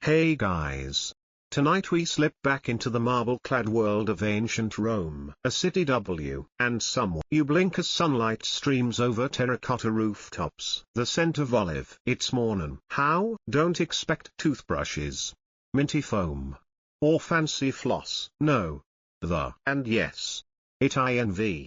Hey guys! Tonight we slip back into the marble-clad world of ancient Rome. A city and somewhere you blink as sunlight streams over terracotta rooftops. The scent of olive. It's morning. How? Don't expect toothbrushes, minty foam, or fancy floss. No. And yes. It.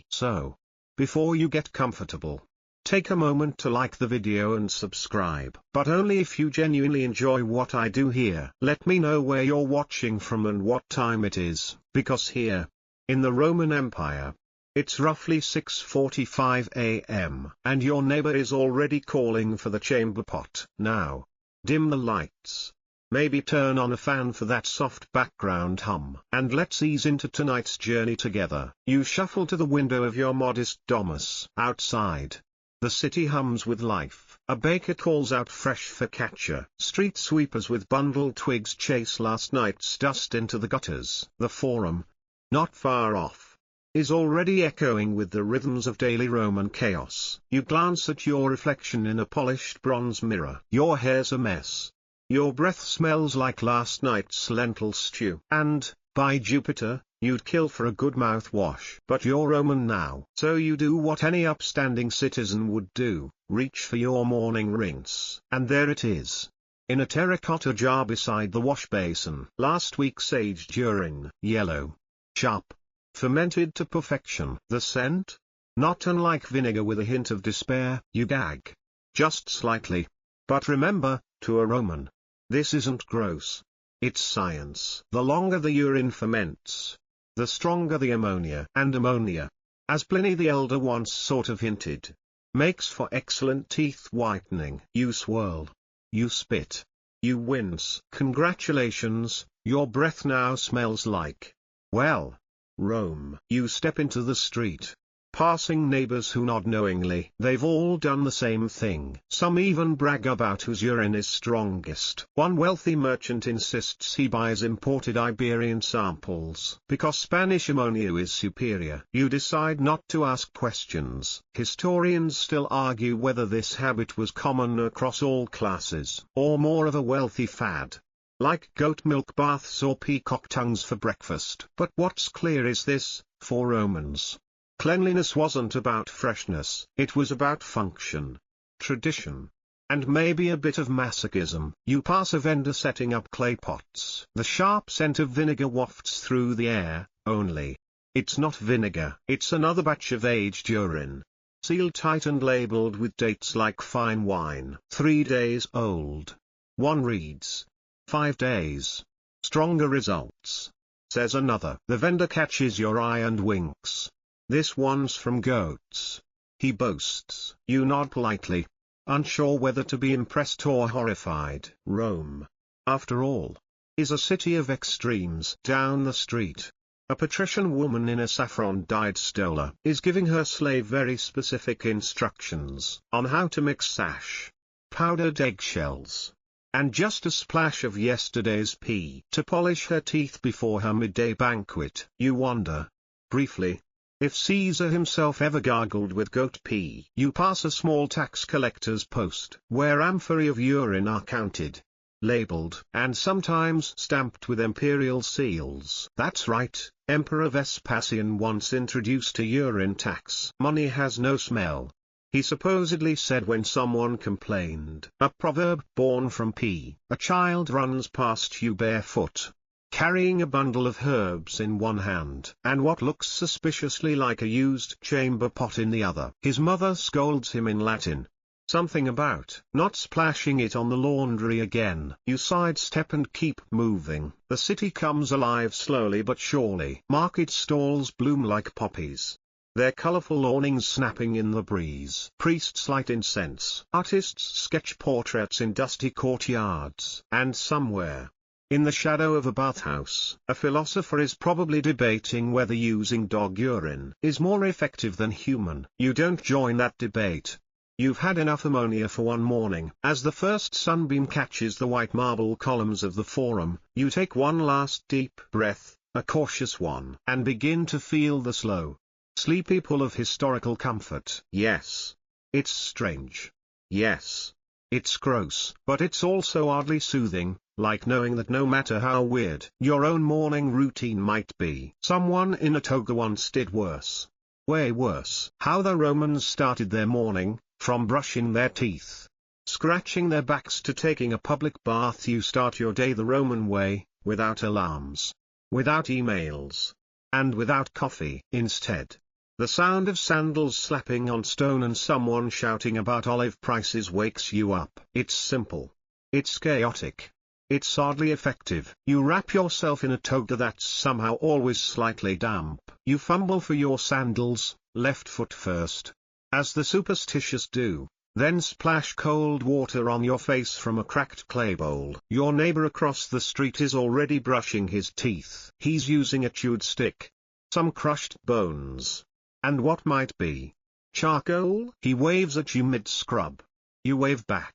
So, before you get comfortable, take a moment to like the video and subscribe. But only if you genuinely enjoy what I do here. Let me know where you're watching from and what time it is, because here, in the Roman Empire, it's roughly 6:45 a.m. and your neighbor is already calling for the chamber pot. Now, dim the lights. Maybe turn on a fan for that soft background hum. And let's ease into tonight's journey together. You shuffle to the window of your modest domus. Outside, the city hums with life. A baker calls out fresh focaccia. Street sweepers with bundled twigs chase last night's dust into the gutters. The Forum, not far off, is already echoing with the rhythms of daily Roman chaos. You glance at your reflection in a polished bronze mirror. Your hair's a mess. Your breath smells like last night's lentil stew. And, by Jupiter, you'd kill for a good mouthwash. But you're Roman now. So you do what any upstanding citizen would do, reach for your morning rinse. And there it is, in a terracotta jar beside the wash basin. Last week's aged urine. Yellow, sharp, fermented to perfection. The scent? Not unlike vinegar with a hint of despair. You gag. Just slightly. But remember, to a Roman, this isn't gross. It's science. The longer the urine ferments, the stronger the ammonia. And ammonia, as Pliny the Elder once sort of hinted, makes for excellent teeth whitening. You swirl. You spit. You wince. Congratulations, your breath now smells like, well, Rome. You step into the street, passing neighbors who nod knowingly. They've all done the same thing. Some even brag about whose urine is strongest. One wealthy merchant insists he buys imported Iberian samples because Spanish ammonia is superior. You decide not to ask questions. Historians still argue whether this habit was common across all classes, or more of a wealthy fad, like goat milk baths or peacock tongues for breakfast. But what's clear is this: for Romans, cleanliness wasn't about freshness, it was about function, tradition, and maybe a bit of masochism. You pass a vendor setting up clay pots. The sharp scent of vinegar wafts through the air, only, it's not vinegar. It's another batch of aged urine, sealed tight and labeled with dates like fine wine. 3 days old. One reads, 5 days. Stronger results, says another. The vendor catches your eye and winks. This one's from goats, he boasts. You nod politely, unsure whether to be impressed or horrified. Rome, after all, is a city of extremes. Down the street, a patrician woman in a saffron-dyed stola is giving her slave very specific instructions on how to mix sash, powdered eggshells, and just a splash of yesterday's pee to polish her teeth before her midday banquet. You wonder, briefly, if Caesar himself ever gargled with goat pee. You pass a small tax collector's post, where amphorae of urine are counted, labeled, and sometimes stamped with imperial seals. That's right, Emperor Vespasian once introduced a urine tax. Money has no smell, he supposedly said when someone complained. A proverb born from pee. A child runs past you barefoot, carrying a bundle of herbs in one hand and what looks suspiciously like a used chamber pot in the other. His mother scolds him in Latin, something about not splashing it on the laundry again. You sidestep and keep moving. The city comes alive slowly but surely. Market stalls bloom like poppies, their colorful awnings snapping in the breeze. Priests light incense. Artists sketch portraits in dusty courtyards. And somewhere, in the shadow of a bathhouse, a philosopher is probably debating whether using dog urine is more effective than human. You don't join that debate. You've had enough ammonia for one morning. As the first sunbeam catches the white marble columns of the Forum, you take one last deep breath, a cautious one, and begin to feel the slow, sleepy pull of historical comfort. Yes, it's strange. Yes, it's gross, but it's also oddly soothing, like knowing that no matter how weird your own morning routine might be, someone in a toga once did worse. Way worse. How the Romans started their morning, from brushing their teeth, scratching their backs to taking a public bath. You start your day the Roman way, without alarms, without emails, and without coffee. Instead, the sound of sandals slapping on stone and someone shouting about olive prices wakes you up. It's simple. It's chaotic. It's oddly effective. You wrap yourself in a toga that's somehow always slightly damp. You fumble for your sandals, left foot first, as the superstitious do, then splash cold water on your face from a cracked clay bowl. Your neighbor across the street is already brushing his teeth. He's using a chewed stick, some crushed bones, and what might be charcoal. He waves at you mid-scrub. You wave back,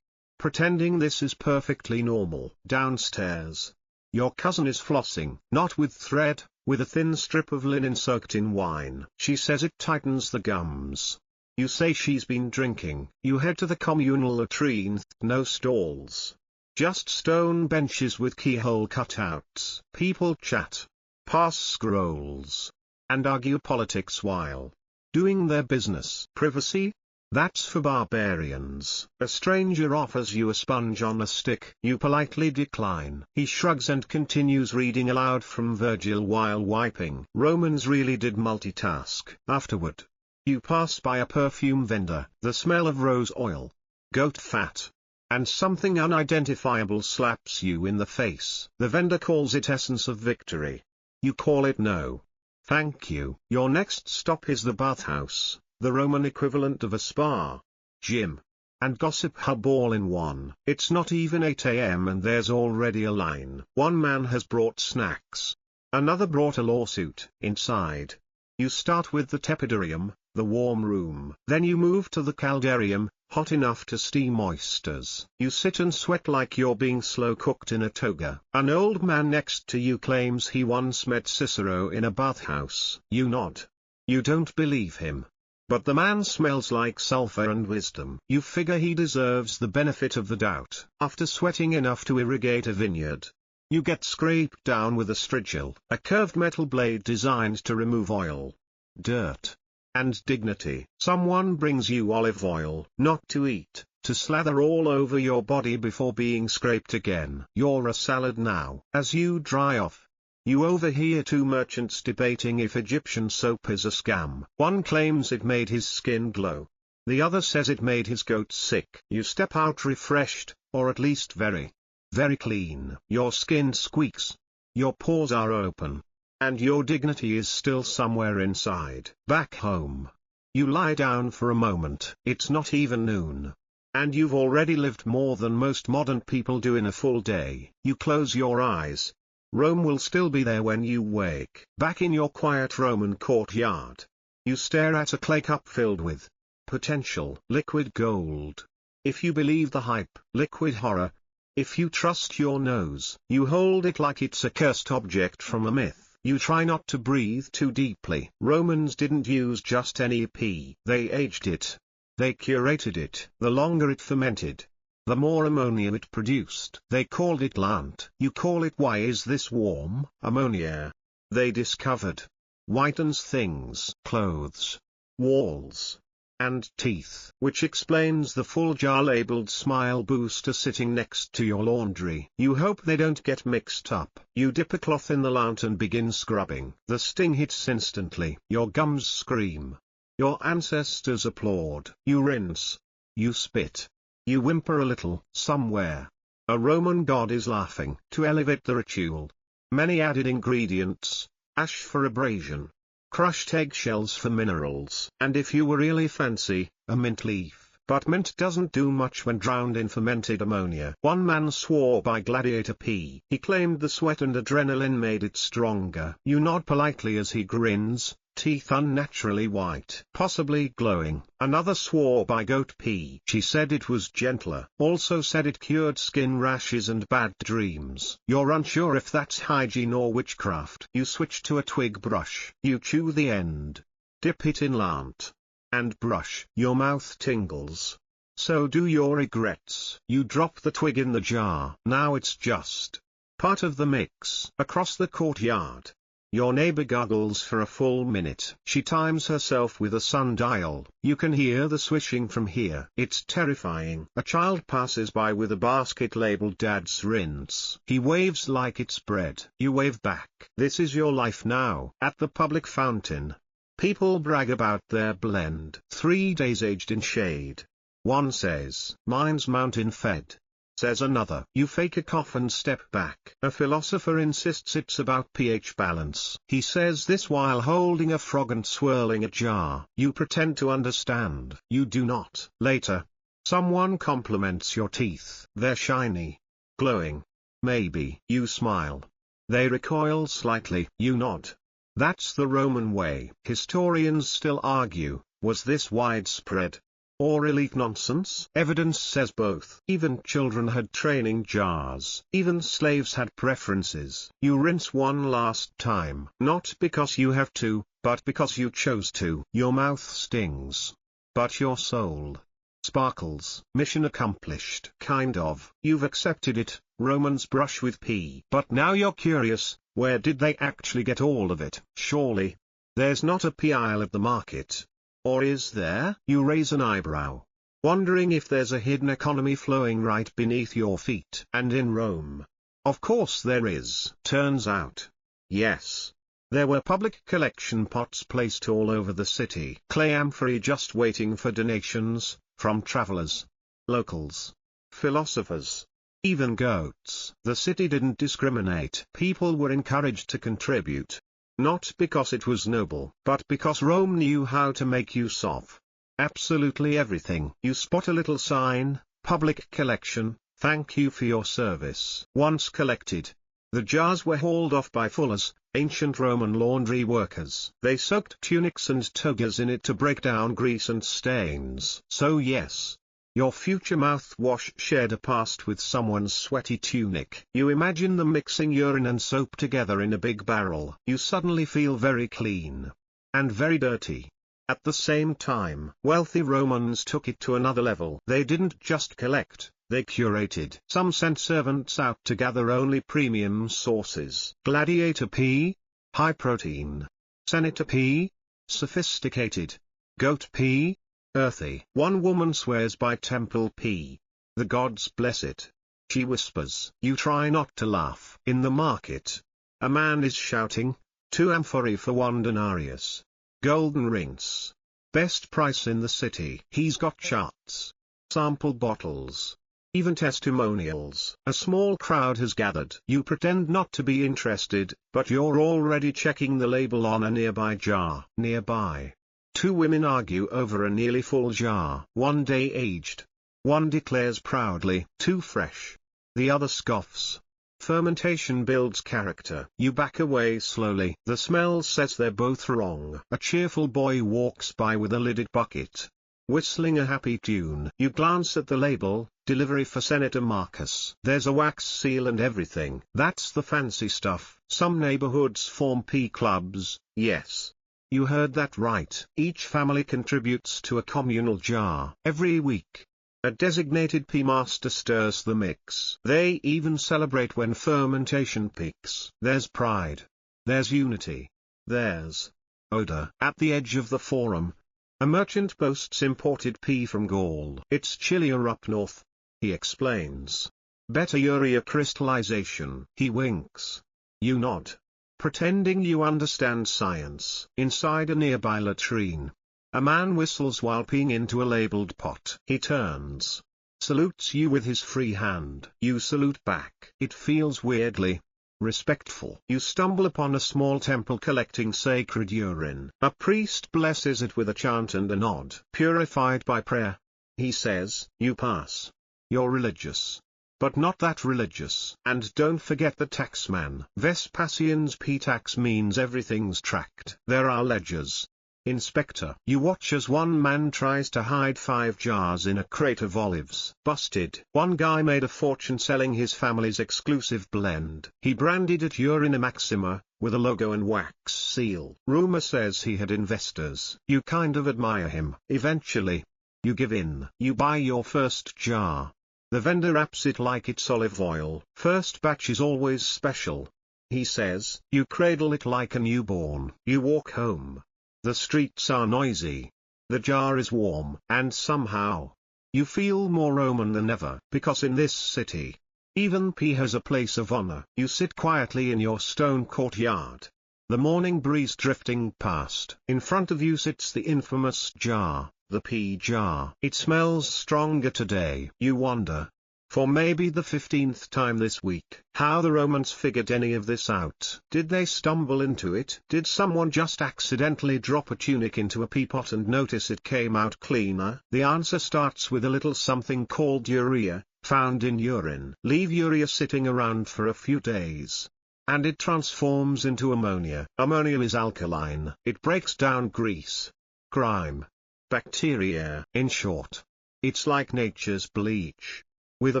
pretending this is perfectly normal. Downstairs, your cousin is flossing, not with thread, with a thin strip of linen soaked in wine. She says it tightens the gums. You say she's been drinking. You head to the communal latrine. No stalls, just stone benches with keyhole cutouts. People chat, pass scrolls, and argue politics while doing their business. Privacy? That's for barbarians. A stranger offers you a sponge on a stick. You politely decline. He shrugs and continues reading aloud from Virgil while wiping. Romans really did multitask. Afterward, you pass by a perfume vendor. The smell of rose oil, goat fat, and something unidentifiable slaps you in the face. The vendor calls it essence of victory. You call it no, thank you. Your next stop is the bathhouse, the Roman equivalent of a spa, gym, and gossip hub all in one. It's not even 8 a.m. and there's already a line. One man has brought snacks. Another brought a lawsuit. Inside, you start with the tepidarium, the warm room. Then you move to the caldarium, hot enough to steam oysters. You sit and sweat like you're being slow cooked in a toga. An old man next to you claims he once met Cicero in a bathhouse. You nod. You don't believe him. But the man smells like sulfur and wisdom. You figure he deserves the benefit of the doubt. After sweating enough to irrigate a vineyard, you get scraped down with a strigil, a curved metal blade designed to remove oil, dirt, and dignity. Someone brings you olive oil, not to eat, to slather all over your body before being scraped again. You're a salad now. As you dry off, you overhear two merchants debating if Egyptian soap is a scam. One claims it made his skin glow. The other says it made his goat sick. You step out refreshed, or at least very, very clean. Your skin squeaks. Your pores are open. And your dignity is still somewhere inside. Back home, you lie down for a moment. It's not even noon, and you've already lived more than most modern people do in a full day. You close your eyes. Rome will still be there when you wake. Back in your quiet Roman courtyard, you stare at a clay cup filled with potential liquid gold. If you believe the hype, liquid horror. If you trust your nose, you hold it like it's a cursed object from a myth. You try not to breathe too deeply. Romans didn't use just any pee. They aged it. They curated it. The longer it fermented, the more ammonia it produced. They called it lant. You call it why is this warm? Ammonia. They discovered whitens things. Clothes, walls, and teeth. Which explains the full jar labeled smile booster sitting next to your laundry. You hope they don't get mixed up. You dip a cloth in the lant and begin scrubbing. The sting hits instantly. Your gums scream. Your ancestors applaud. You rinse. You spit. You whimper a little. Somewhere, a Roman god is laughing. To elevate the ritual, many added ingredients: ash for abrasion, crushed eggshells for minerals, and if you were really fancy, a mint leaf. But mint doesn't do much when drowned in fermented ammonia. One man swore by gladiator pee. He claimed the sweat and adrenaline made it stronger. You nod politely as he grins, teeth unnaturally white, possibly glowing. Another swore by goat pee. She said it was gentler. Also said it cured skin rashes and bad dreams. You're unsure if that's hygiene or witchcraft. You switch to a twig brush. You chew the end, dip it in lant, and brush. Your mouth tingles. So do your regrets. You drop the twig in the jar. Now it's just part of the mix. Across the courtyard, your neighbor goggles for a full minute. She times herself with a sundial. You can hear the swishing from here. It's terrifying. A child passes by with a basket labeled Dad's Rinse. He waves like it's bread. You wave back. This is your life now. At the public fountain, people brag about their blend. 3 days aged in shade. One says, "Mine's mountain fed." Says another, "You fake a cough and step back." A philosopher insists it's about pH balance. He says this while holding a frog and swirling a jar. You pretend to understand. You do not. Later, someone compliments your teeth. They're shiny, glowing. Maybe you smile. They recoil slightly. You nod. That's the Roman way. Historians still argue, was this widespread or elite nonsense? Evidence says both. Even children had training jars. Even slaves had preferences. You rinse one last time. Not because you have to, but because you chose to. Your mouth stings, but your soul sparkles. Mission accomplished. Kind of. You've accepted it. Romans brush with pee. But now you're curious, where did they actually get all of it? Surely there's not a pea aisle at the market. Or is there? You raise an eyebrow, wondering if there's a hidden economy flowing right beneath your feet. And in Rome, of course there is. Turns out, yes, there were public collection pots placed all over the city. Clay amphorae just waiting for donations, from travelers, locals, philosophers, even goats. The city didn't discriminate. People were encouraged to contribute. Not because it was noble, but because Rome knew how to make use of absolutely everything. You spot a little sign, public collection, thank you for your service. Once collected, the jars were hauled off by fullers, ancient Roman laundry workers. They soaked tunics and togas in it to break down grease and stains. So yes, your future mouthwash shared a past with someone's sweaty tunic. You imagine them mixing urine and soap together in a big barrel. You suddenly feel very clean. And very dirty. At the same time, wealthy Romans took it to another level. They didn't just collect, they curated. Some sent servants out to gather only premium sources. Gladiator pea? High protein. Senator pea? Sophisticated. Goat pea? Earthy. One woman swears by temple pea. The gods bless it. She whispers. You try not to laugh. In the market, a man is shouting, 2 amphorae for 1 denarius. Golden rinse. Best price in the city. He's got charts, sample bottles, even testimonials. A small crowd has gathered. You pretend not to be interested, but you're already checking the label on a nearby jar. Nearby, 2 women argue over a nearly full jar. 1 day aged. One declares proudly, too fresh. The other scoffs. Fermentation builds character. You back away slowly. The smell says they're both wrong. A cheerful boy walks by with a lidded bucket, whistling a happy tune. You glance at the label, delivery for Senator Marcus. There's a wax seal and everything. That's the fancy stuff. Some neighborhoods form pea clubs. Yes, you heard that right. Each family contributes to a communal jar. Every week, a designated pea master stirs the mix. They even celebrate when fermentation peaks. There's pride. There's unity. There's odor. At the edge of the forum, a merchant boasts imported pea from Gaul. It's chillier up north, he explains. Better urea crystallization. He winks. You nod, pretending you understand science. Inside a nearby latrine, a man whistles while peeing into a labeled pot. He turns, salutes you with his free hand. You salute back. It feels weirdly respectful. You stumble upon a small temple collecting sacred urine. A priest blesses it with a chant and a nod. Purified by prayer, he says. You pass. You're religious. But not that religious. And don't forget the taxman. Vespasian's P-tax means everything's tracked. There are ledgers. Inspector. You watch as one man tries to hide 5 jars in a crate of olives. Busted. One guy made a fortune selling his family's exclusive blend. He branded it Urine Maxima, with a logo and wax seal. Rumor says he had investors. You kind of admire him. Eventually, You give in. You buy your first jar. The vendor wraps it like it's olive oil. First batch is always special, he says. You cradle it like a newborn. You walk home. The streets are noisy. The jar is warm. And somehow, you feel more Roman than ever. Because in this city, even pee has a place of honor. You sit quietly in your stone courtyard. The morning breeze drifting past. In front of you sits the infamous jar, the pee jar. It smells stronger today. You wonder, for maybe the 15th time this week, how the Romans figured any of this out. Did they stumble into it? Did someone just accidentally drop a tunic into a pee pot and notice it came out cleaner? The answer starts with a little something called urea, found in urine. Leave urea sitting around for a few days, and it transforms into ammonia. Ammonia is alkaline. It breaks down grease, grime, bacteria. In short, it's like nature's bleach, with a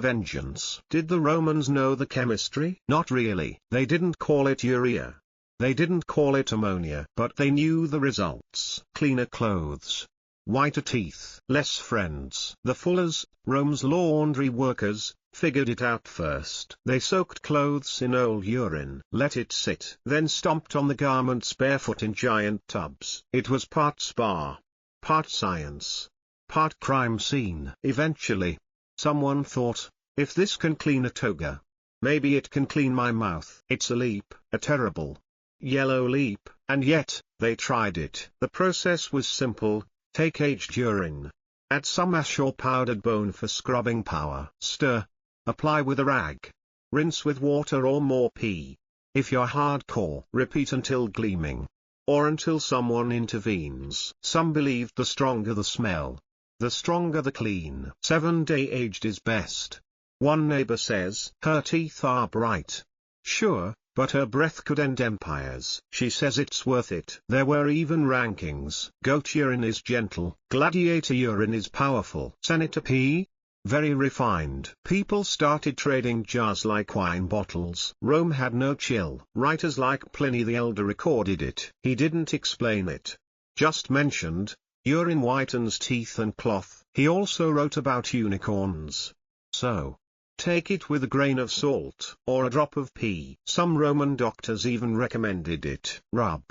vengeance. Did the Romans know the chemistry? Not really. They didn't call it urea. They didn't call it ammonia. But they knew the results. Cleaner clothes, whiter teeth, less friends. The fullers, Rome's laundry workers, figured it out first. They soaked clothes in old urine, let it sit, then stomped on the garments barefoot in giant tubs. It was part spa, part science, part crime scene. Eventually, someone thought, if this can clean a toga, maybe it can clean my mouth. It's a leap, a terrible, yellow leap, and yet, they tried it. The process was simple. Take aged urine, add some ash or powdered bone for scrubbing power. Stir, apply with a rag, rinse with water or more pee. If you're hardcore, repeat until gleaming, or until someone intervenes. Some believed the stronger the smell, the stronger the clean. 7-day aged is best. One neighbor says, her teeth are bright. Sure, but her breath could end empires. She says it's worth it. There were even rankings. Goat urine is gentle. Gladiator urine is powerful. Senator pee? Very refined. People started trading jars like wine bottles. Rome had no chill. Writers like Pliny the Elder recorded it. He didn't explain it. Just mentioned, urine whitens teeth and cloth. He also wrote about unicorns. So, take it with a grain of salt, or a drop of pee. Some Roman doctors even recommended it. Rub,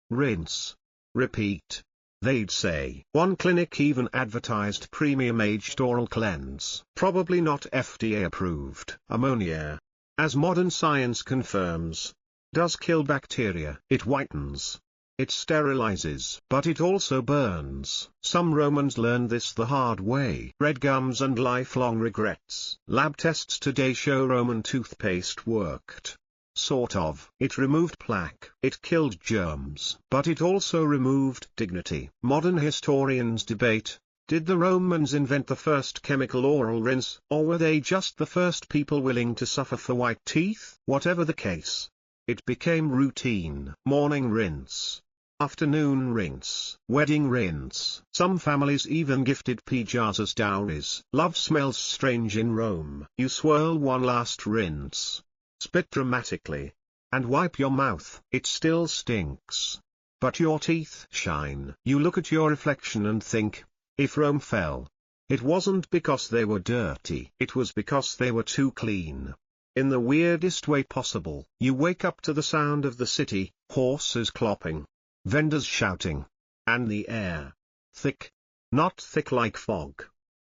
rinse, repeat, they'd say. One clinic even advertised premium aged oral cleanse. Probably not FDA approved. Ammonia, as modern science confirms, does kill bacteria. It whitens. It sterilizes. But it also burns. Some Romans learned this the hard way. Red gums and lifelong regrets. Lab tests today show Roman toothpaste worked. Sort of. It removed plaque. It killed germs. But it also removed dignity. Modern historians debate, did the Romans invent the first chemical oral rinse, or were they just the first people willing to suffer for white teeth? Whatever the case, it became routine. Morning rinse, afternoon rinse, wedding rinse. Some families even gifted pee jars as dowries. Love smells strange in Rome. You swirl one last rinse, spit dramatically, and wipe your mouth. It still stinks, but your teeth shine. You look at your reflection and think, if Rome fell, it wasn't because they were dirty. It was because they were too clean. In the weirdest way possible. You wake up to the sound of the city, horses clopping, vendors shouting, and the air. Thick. Not thick like fog.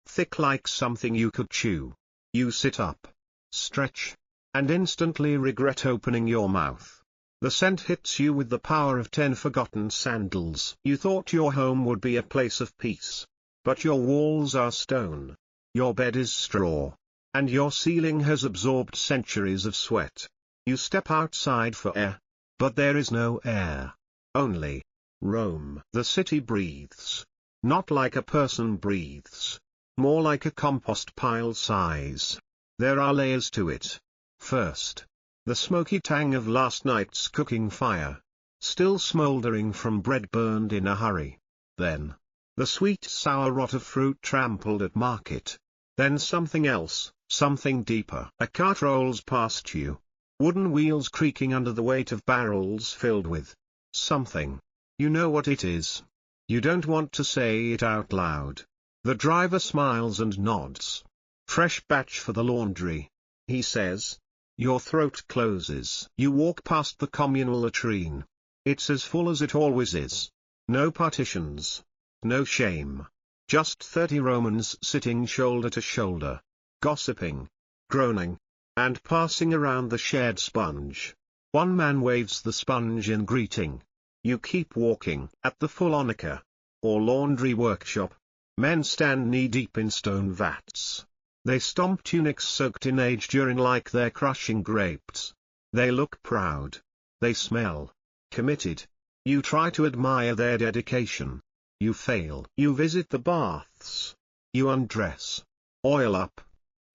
Thick like something you could chew. You sit up, stretch, and instantly regret opening your mouth. The scent hits you with the power of 10 forgotten sandals. You thought your home would be a place of peace. But your walls are stone. Your bed is straw. And your ceiling has absorbed centuries of sweat. You step outside for air. But there is no air. Only Rome. The city breathes. Not like a person breathes. More like a compost pile size. There are layers to it. First, the smoky tang of last night's cooking fire, still smoldering from bread burned in a hurry. Then, the sweet sour rot of fruit trampled at market. Then something else, something deeper. A cart rolls past you. Wooden wheels creaking under the weight of barrels filled with something. You know what it is. You don't want to say it out loud. The driver smiles and nods. Fresh batch for the laundry, he says. Your throat closes. You walk past the communal latrine. It's as full as it always is. No partitions. No shame. Just 30 Romans sitting shoulder to shoulder, gossiping, groaning, and passing around the shared sponge. One man waves the sponge in greeting. You keep walking. At the Fullonica, or laundry workshop, men stand knee-deep in stone vats. They stomp tunics soaked in aged urine like they're crushing grapes. They look proud. They smell committed. You try to admire their dedication. You fail. You visit the baths. You undress, oil up,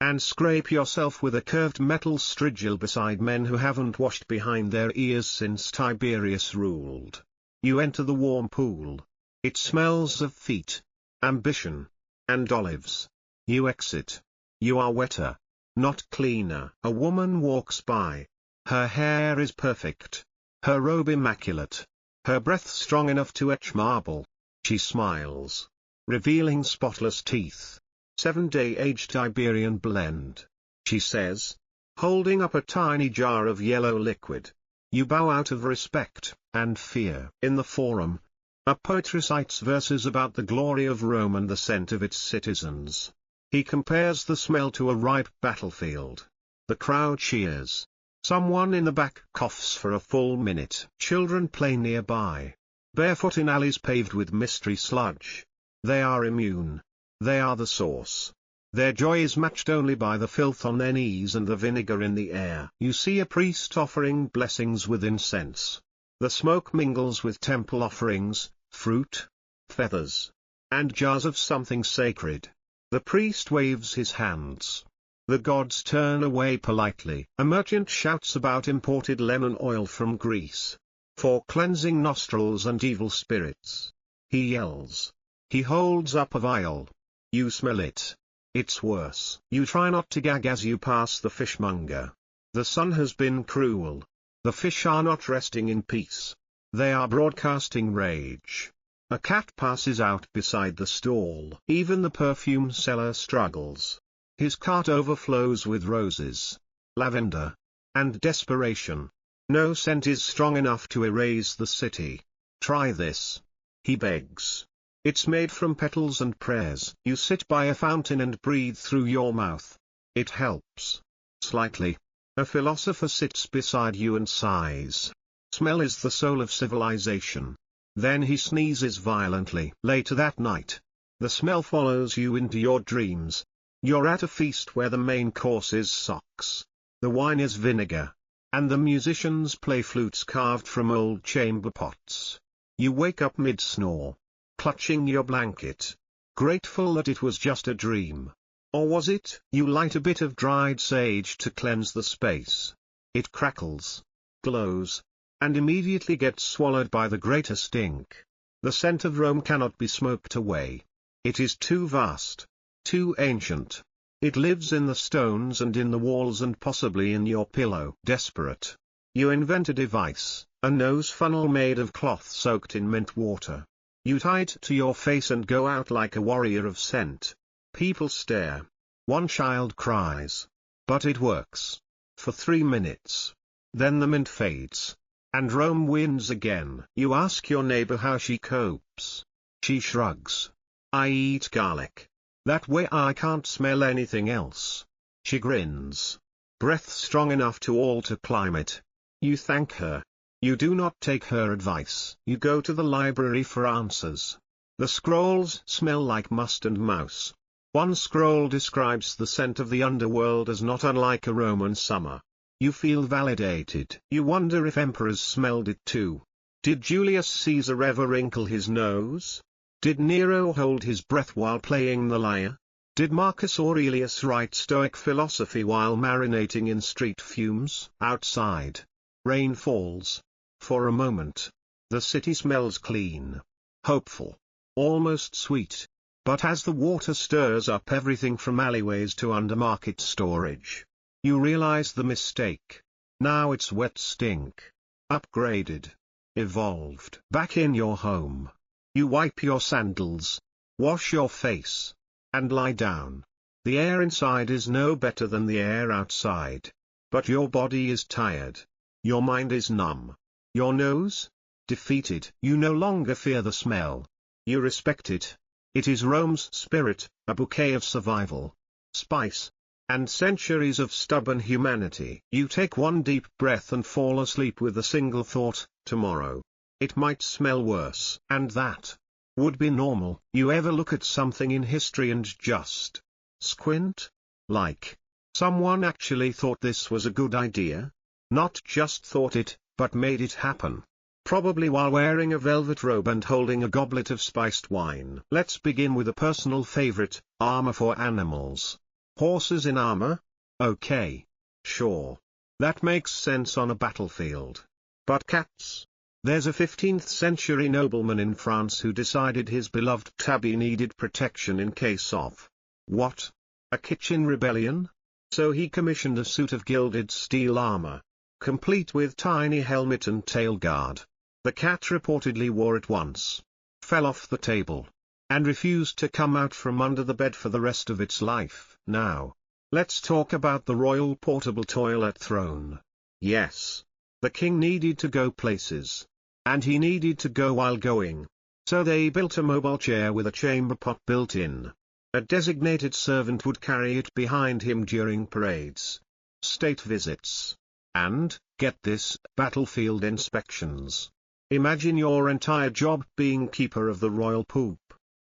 and scrape yourself with a curved metal strigil beside men who haven't washed behind their ears since Tiberius ruled. You enter the warm pool. It smells of feet, ambition, and olives. You exit. You are wetter, not cleaner. A woman walks by. Her hair is perfect. Her robe immaculate. Her breath strong enough to etch marble. She smiles, revealing spotless teeth. 7-day aged Iberian blend, she says, holding up a tiny jar of yellow liquid. You bow out of respect and fear. In the forum, a poet recites verses about the glory of Rome and the scent of its citizens. He compares the smell to a ripe battlefield. The crowd cheers. Someone in the back coughs for a full minute. Children play nearby, barefoot in alleys paved with mystery sludge. They are immune. They are the source. Their joy is matched only by the filth on their knees and the vinegar in the air. You see a priest offering blessings with incense. The smoke mingles with temple offerings, fruit, feathers, and jars of something sacred. The priest waves his hands. The gods turn away politely. A merchant shouts about imported lemon oil from Greece, for cleansing nostrils and evil spirits. He yells. He holds up a vial. You smell it. It's worse. You try not to gag as you pass the fishmonger. The sun has been cruel. The fish are not resting in peace. They are broadcasting rage. A cat passes out beside the stall. Even the perfume seller struggles. His cart overflows with roses, lavender, and desperation. No scent is strong enough to erase the city. Try this, he begs. It's made from petals and prayers. You sit by a fountain and breathe through your mouth. It helps. Slightly. A philosopher sits beside you and sighs. Smell is the soul of civilization. Then he sneezes violently. Later that night, the smell follows you into your dreams. You're at a feast where the main course is socks. The wine is vinegar. And the musicians play flutes carved from old chamber pots. You wake up mid-snore, clutching your blanket, grateful that it was just a dream. Or was it? You light a bit of dried sage to cleanse the space. It crackles, glows, and immediately gets swallowed by the greater stink. The scent of Rome cannot be smoked away. It is too vast, too ancient. It lives in the stones and in the walls and possibly in your pillow. Desperate, you invent a device, a nose funnel made of cloth soaked in mint water. You tie it to your face and go out like a warrior of scent. People stare. One child cries. But it works. For 3 minutes. Then the mint fades. And Rome wins again. You ask your neighbor how she copes. She shrugs. I eat garlic. That way I can't smell anything else. She grins. Breath strong enough to alter climate. You thank her. You do not take her advice. You go to the library for answers. The scrolls smell like must and mouse. One scroll describes the scent of the underworld as not unlike a Roman summer. You feel validated. You wonder if emperors smelled it too. Did Julius Caesar ever wrinkle his nose? Did Nero hold his breath while playing the lyre? Did Marcus Aurelius write Stoic philosophy while marinating in street fumes? Outside, rain falls. For a moment, the city smells clean, hopeful, almost sweet. But as the water stirs up everything from alleyways to undermarket storage, you realize the mistake. Now it's wet stink. Upgraded. Evolved. Back in your home. You wipe your sandals. Wash your face. and lie down. The air inside is no better than the air outside. But your body is tired. Your mind is numb. Your nose? Defeated. You no longer fear the smell. You respect it. It is Rome's spirit, a bouquet of survival, spice, and centuries of stubborn humanity. You take one deep breath and fall asleep with a single thought: tomorrow. It might smell worse. And that would be normal. You ever look at something in history and just squint? Like, someone actually thought this was a good idea? Not just thought it, but made it happen. Probably while wearing a velvet robe and holding a goblet of spiced wine. Let's begin with a personal favorite: armor for animals. Horses in armor? Okay. Sure. That makes sense on a battlefield. But cats? There's a 15th century nobleman in France who decided his beloved tabby needed protection in case of what? A kitchen rebellion? So he commissioned a suit of gilded steel armor, complete with tiny helmet and tail guard. The cat reportedly wore it once, fell off the table, and refused to come out from under the bed for the rest of its life. Now, let's talk about the royal portable toilet throne. Yes. The king needed to go places. And he needed to go while going. So they built a mobile chair with a chamber pot built in. A designated servant would carry it behind him during parades, state visits, and, get this, battlefield inspections. Imagine your entire job being keeper of the royal poop.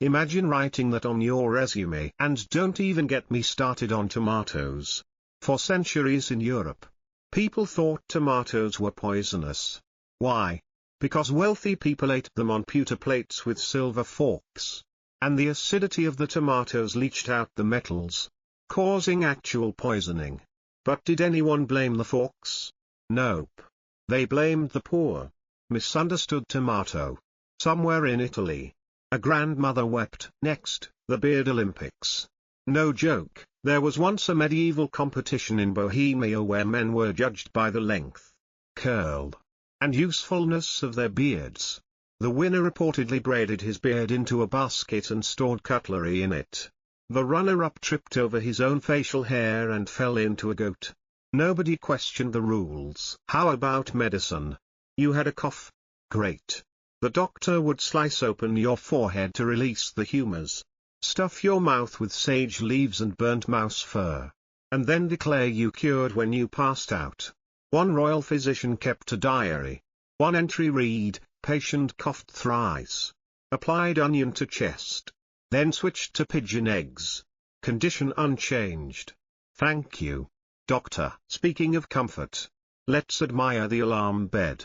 Imagine writing that on your resume. And don't even get me started on tomatoes. For centuries in Europe, people thought tomatoes were poisonous. Why? Because wealthy people ate them on pewter plates with silver forks. And the acidity of the tomatoes leached out the metals, causing actual poisoning. But did anyone blame the forks? Nope. They blamed the poor, misunderstood tomato. Somewhere in Italy, a grandmother wept. Next, the beard Olympics. No joke, there was once a medieval competition in Bohemia where men were judged by the length, curl, and usefulness of their beards. The winner reportedly braided his beard into a basket and stored cutlery in it. The runner-up tripped over his own facial hair and fell into a goat. Nobody questioned the rules. How about medicine? You had a cough? Great. The doctor would slice open your forehead to release the humors, stuff your mouth with sage leaves and burnt mouse fur, and then declare you cured when you passed out. One royal physician kept a diary. One entry read, patient coughed thrice. Applied onion to chest. Then switched to pigeon eggs. Condition unchanged. Thank you, doctor. Speaking of comfort, let's admire the alarm bed.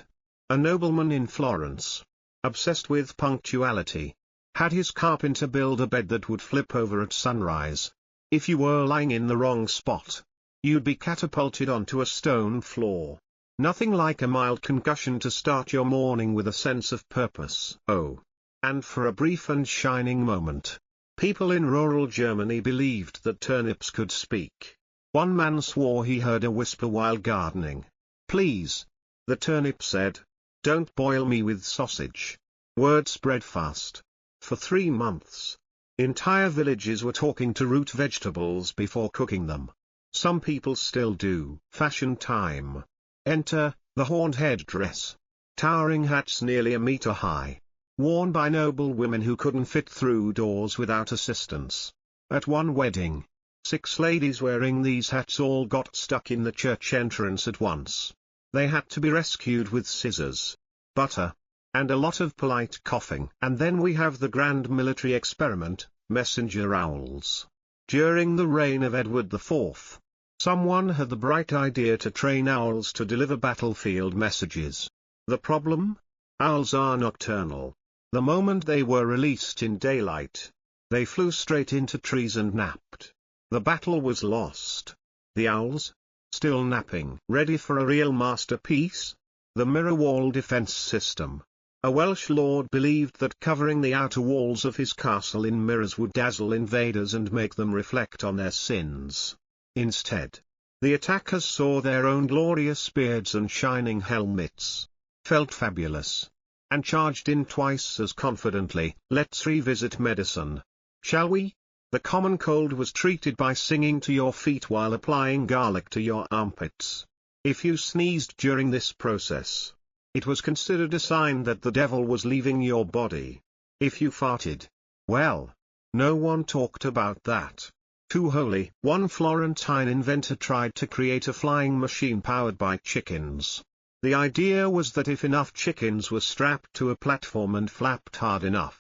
A nobleman in Florence, obsessed with punctuality, had his carpenter build a bed that would flip over at sunrise. If you were lying in the wrong spot, you'd be catapulted onto a stone floor. Nothing like a mild concussion to start your morning with a sense of purpose. Oh. And for a brief and shining moment, people in rural Germany believed that turnips could speak. One man swore he heard a whisper while gardening. Please, the turnip said, don't boil me with sausage. Word spread fast. For 3 months, entire villages were talking to root vegetables before cooking them. Some people still do. Fashion time. Enter, the horned headdress. Towering hats nearly a meter high. Worn by noble women who couldn't fit through doors without assistance. At one wedding, 6 ladies wearing these hats all got stuck in the church entrance at once. They had to be rescued with scissors, butter, and a lot of polite coughing. And then we have the grand military experiment, messenger owls. During the reign of Edward IV, someone had the bright idea to train owls to deliver battlefield messages. The problem? Owls are nocturnal. The moment they were released in daylight, they flew straight into trees and napped. The battle was lost. The owls? Still napping. Ready for a real masterpiece? The mirror wall defense system. A Welsh lord believed that covering the outer walls of his castle in mirrors would dazzle invaders and make them reflect on their sins. Instead, the attackers saw their own glorious beards and shining helmets, felt fabulous, and charged in twice as confidently. Let's revisit medicine, shall we? The common cold was treated by singing to your feet while applying garlic to your armpits. If you sneezed during this process, it was considered a sign that the devil was leaving your body. If you farted, well, no one talked about that. Too holy. One Florentine inventor tried to create a flying machine powered by chickens. The idea was that if enough chickens were strapped to a platform and flapped hard enough,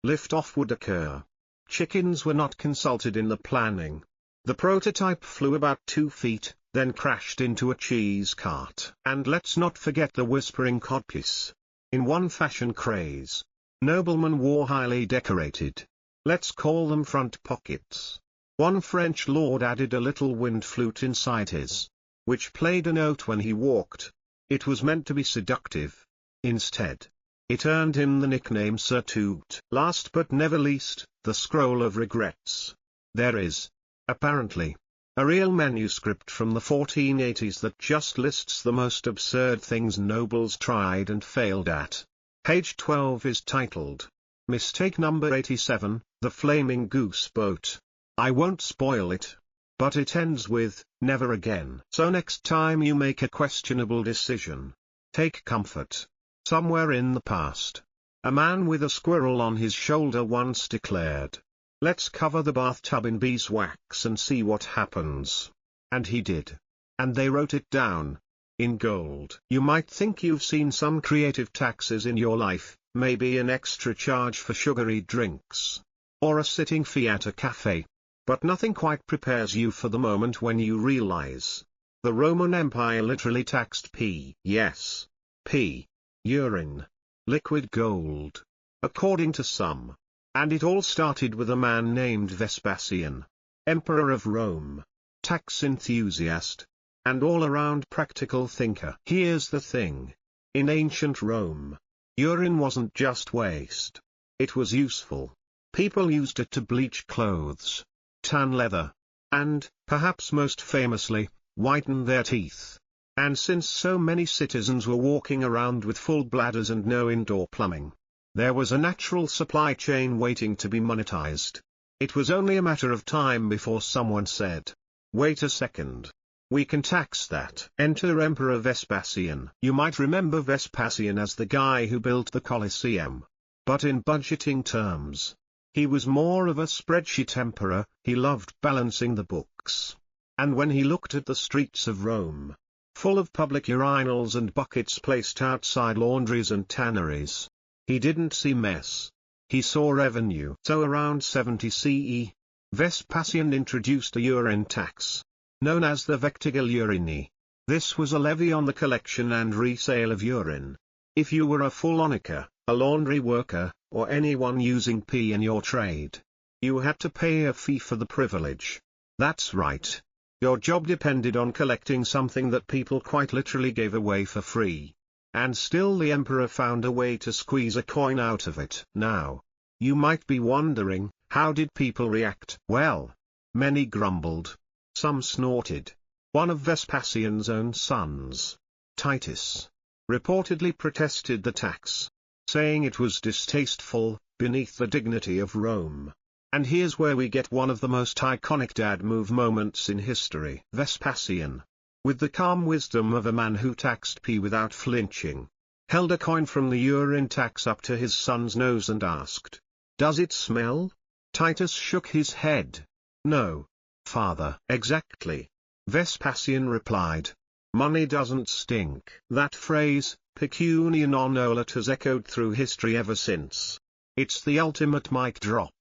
liftoff would occur. Chickens were not consulted in the planning. The prototype flew about 2 feet, then crashed into a cheese cart. And let's not forget the whispering codpiece. In one fashion craze, noblemen wore highly decorated, let's call them front pockets. One French lord added a little wind flute inside his, which played a note when he walked. It was meant to be seductive. Instead, it earned him the nickname Sir Toot. Last but never least, the Scroll of Regrets. There is, apparently, a real manuscript from the 1480s that just lists the most absurd things nobles tried and failed at. Page 12 is titled, Mistake Number 87, The Flaming Goose Boat. I won't spoil it, but it ends with, never again. So next time you make a questionable decision, take comfort. Somewhere in the past, a man with a squirrel on his shoulder once declared, let's cover the bathtub in beeswax and see what happens. And he did. And they wrote it down, in gold. You might think you've seen some creative taxes in your life, maybe an extra charge for sugary drinks, or a sitting fee at a cafe. But nothing quite prepares you for the moment when you realize, the Roman Empire literally taxed P. Yes. P. Urine. Liquid gold. According to some. And it all started with a man named Vespasian, Emperor of Rome, tax enthusiast, and all-around practical thinker. Here's the thing. In ancient Rome, urine wasn't just waste. It was useful. People used it to bleach clothes, tan leather, and, perhaps most famously, whiten their teeth. And since so many citizens were walking around with full bladders and no indoor plumbing, there was a natural supply chain waiting to be monetized. It was only a matter of time before someone said, wait a second. We can tax that. Enter Emperor Vespasian. You might remember Vespasian as the guy who built the Colosseum. But in budgeting terms, he was more of a spreadsheet emperor. He loved balancing the books. And when he looked at the streets of Rome, full of public urinals and buckets placed outside laundries and tanneries, he didn't see mess. He saw revenue. So around 70 CE, Vespasian introduced a urine tax, known as the Vectigil Urini. This was a levy on the collection and resale of urine. If you were a fullonica, a laundry worker, or anyone using pee in your trade, you had to pay a fee for the privilege. That's right. Your job depended on collecting something that people quite literally gave away for free. And still the emperor found a way to squeeze a coin out of it. Now, you might be wondering, how did people react? Well, many grumbled. Some snorted. One of Vespasian's own sons, Titus, reportedly protested the tax, saying it was distasteful, beneath the dignity of Rome. And here's where we get one of the most iconic dad move moments in history. Vespasian, with the calm wisdom of a man who taxed pee without flinching, held a coin from the urine tax up to his son's nose and asked, "Does it smell?" Titus shook his head. "No, father." "Exactly," Vespasian replied. "Money doesn't stink." That phrase, pecunia non olet, has echoed through history ever since. It's the ultimate mic drop.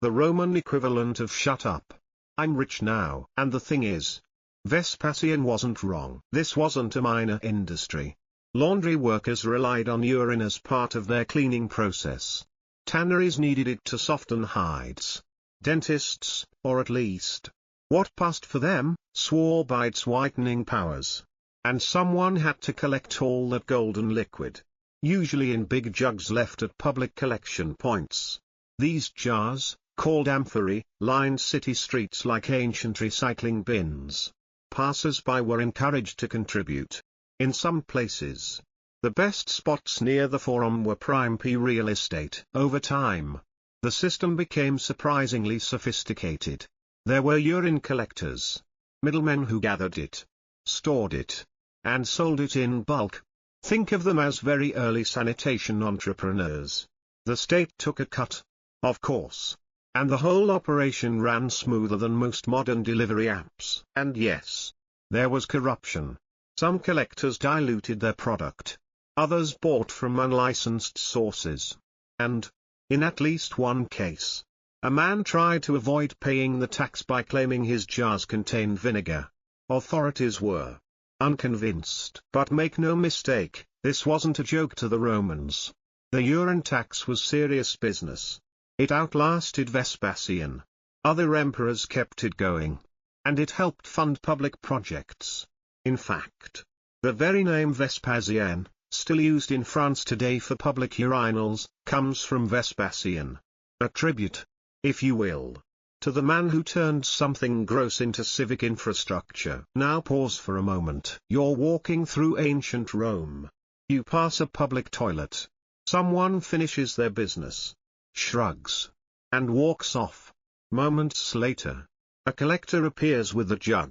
The Roman equivalent of shut up. I'm rich now. And the thing is, Vespasian wasn't wrong. This wasn't a minor industry. Laundry workers relied on urine as part of their cleaning process. Tanneries needed it to soften hides. Dentists, or at least, what passed for them, swore by its whitening powers. And someone had to collect all that golden liquid, usually in big jugs left at public collection points. These jars, called amphorae, lined city streets like ancient recycling bins. Passers-by were encouraged to contribute. In some places, the best spots near the Forum were prime pea real estate. Over time, The system became surprisingly sophisticated. There were urine collectors, middlemen who gathered it, stored it, and sold it in bulk. Think of them as very early sanitation entrepreneurs. The state took a cut, of course, and the whole operation ran smoother than most modern delivery apps. And yes, there was corruption. Some collectors diluted their product. Others bought from unlicensed sources. And, in at least one case, a man tried to avoid paying the tax by claiming his jars contained vinegar. Authorities were unconvinced. But make no mistake, this wasn't a joke to the Romans. The urine tax was serious business. It outlasted Vespasian. Other emperors kept it going. And it helped fund public projects. In fact, the very name Vespasian, still used in France today for public urinals, comes from Vespasian. A tribute, if you will, to the man who turned something gross into civic infrastructure. Now pause for a moment. You're walking through ancient Rome. You pass a public toilet. Someone finishes their business, shrugs, and walks off. Moments later, a collector appears with a jug,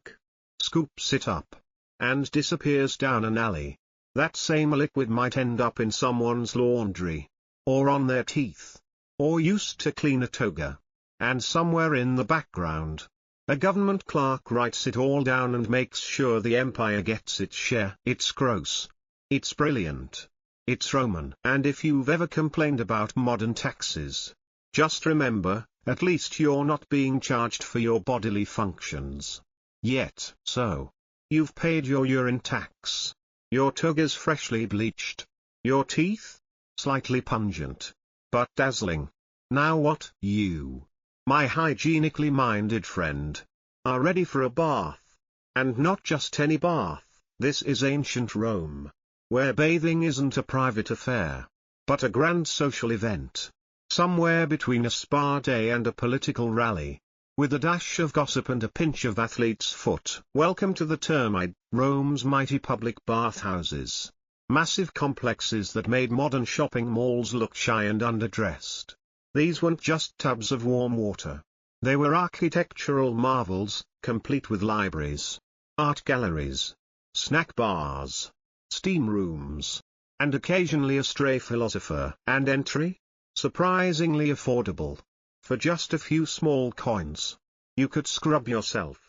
scoops it up, and disappears down an alley. That same liquid might end up in someone's laundry, or on their teeth, or used to clean a toga. And somewhere in the background, a government clerk writes it all down and makes sure the empire gets its share. It's gross. It's brilliant. It's Roman. And if you've ever complained about modern taxes, just remember, at least you're not being charged for your bodily functions. Yet. So, you've paid your urine tax. Your toga's freshly bleached. Your teeth? Slightly pungent. But dazzling. Now what? You, my hygienically minded friend, are ready for a bath. And not just any bath. This is ancient Rome, where bathing isn't a private affair, but a grand social event. Somewhere between a spa day and a political rally, with a dash of gossip and a pinch of athlete's foot. Welcome to the termite, Rome's mighty public bathhouses. Massive complexes that made modern shopping malls look shy and underdressed. These weren't just tubs of warm water. They were architectural marvels, complete with libraries, art galleries, snack bars, steam rooms, and occasionally a stray philosopher. And entry? Surprisingly affordable. For just a few small coins, you could scrub yourself,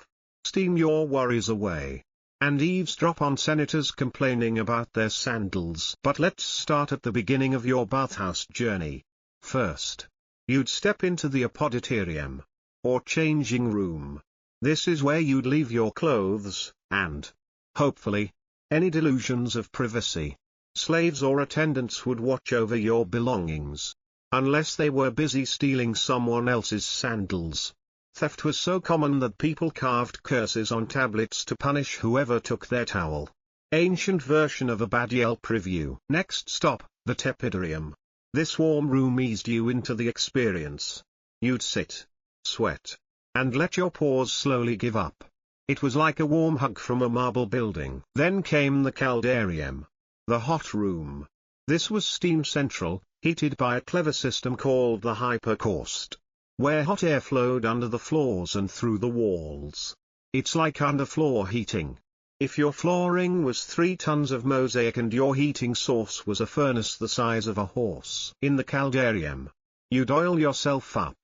steam your worries away, and eavesdrop on senators complaining about their sandals. But let's start at the beginning of your bathhouse journey. First, you'd step into the apoditorium, or changing room. This is where you'd leave your clothes, and, hopefully, any delusions of privacy. Slaves or attendants would watch over your belongings, unless they were busy stealing someone else's sandals. Theft was so common that people carved curses on tablets to punish whoever took their towel. Ancient version of a bad Yelp review. Next stop, the tepidarium. This warm room eased you into the experience. You'd sit, sweat, and let your pores slowly give up. It was like a warm hug from a marble building. Then came the caldarium, the hot room. This was steam central, heated by a clever system called the hypercaust, where hot air flowed under the floors and through the walls. It's like underfloor heating. If your flooring was 3 tons of mosaic and your heating source was a furnace the size of a horse. In the caldarium, you'd oil yourself up.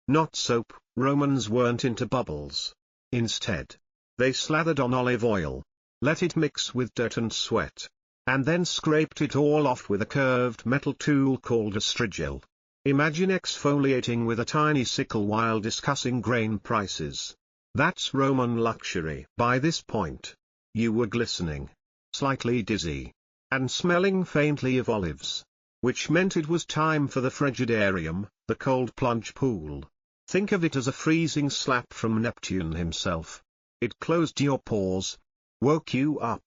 Not soap. Romans weren't into bubbles. Instead, they slathered on olive oil, let it mix with dirt and sweat, and then scraped it all off with a curved metal tool called a strigil. Imagine exfoliating with a tiny sickle while discussing grain prices. That's Roman luxury. By this point, you were glistening, slightly dizzy, and smelling faintly of olives, which meant it was time for the frigidarium, the cold plunge pool. Think of it as a freezing slap from Neptune himself. It closed your pores, woke you up,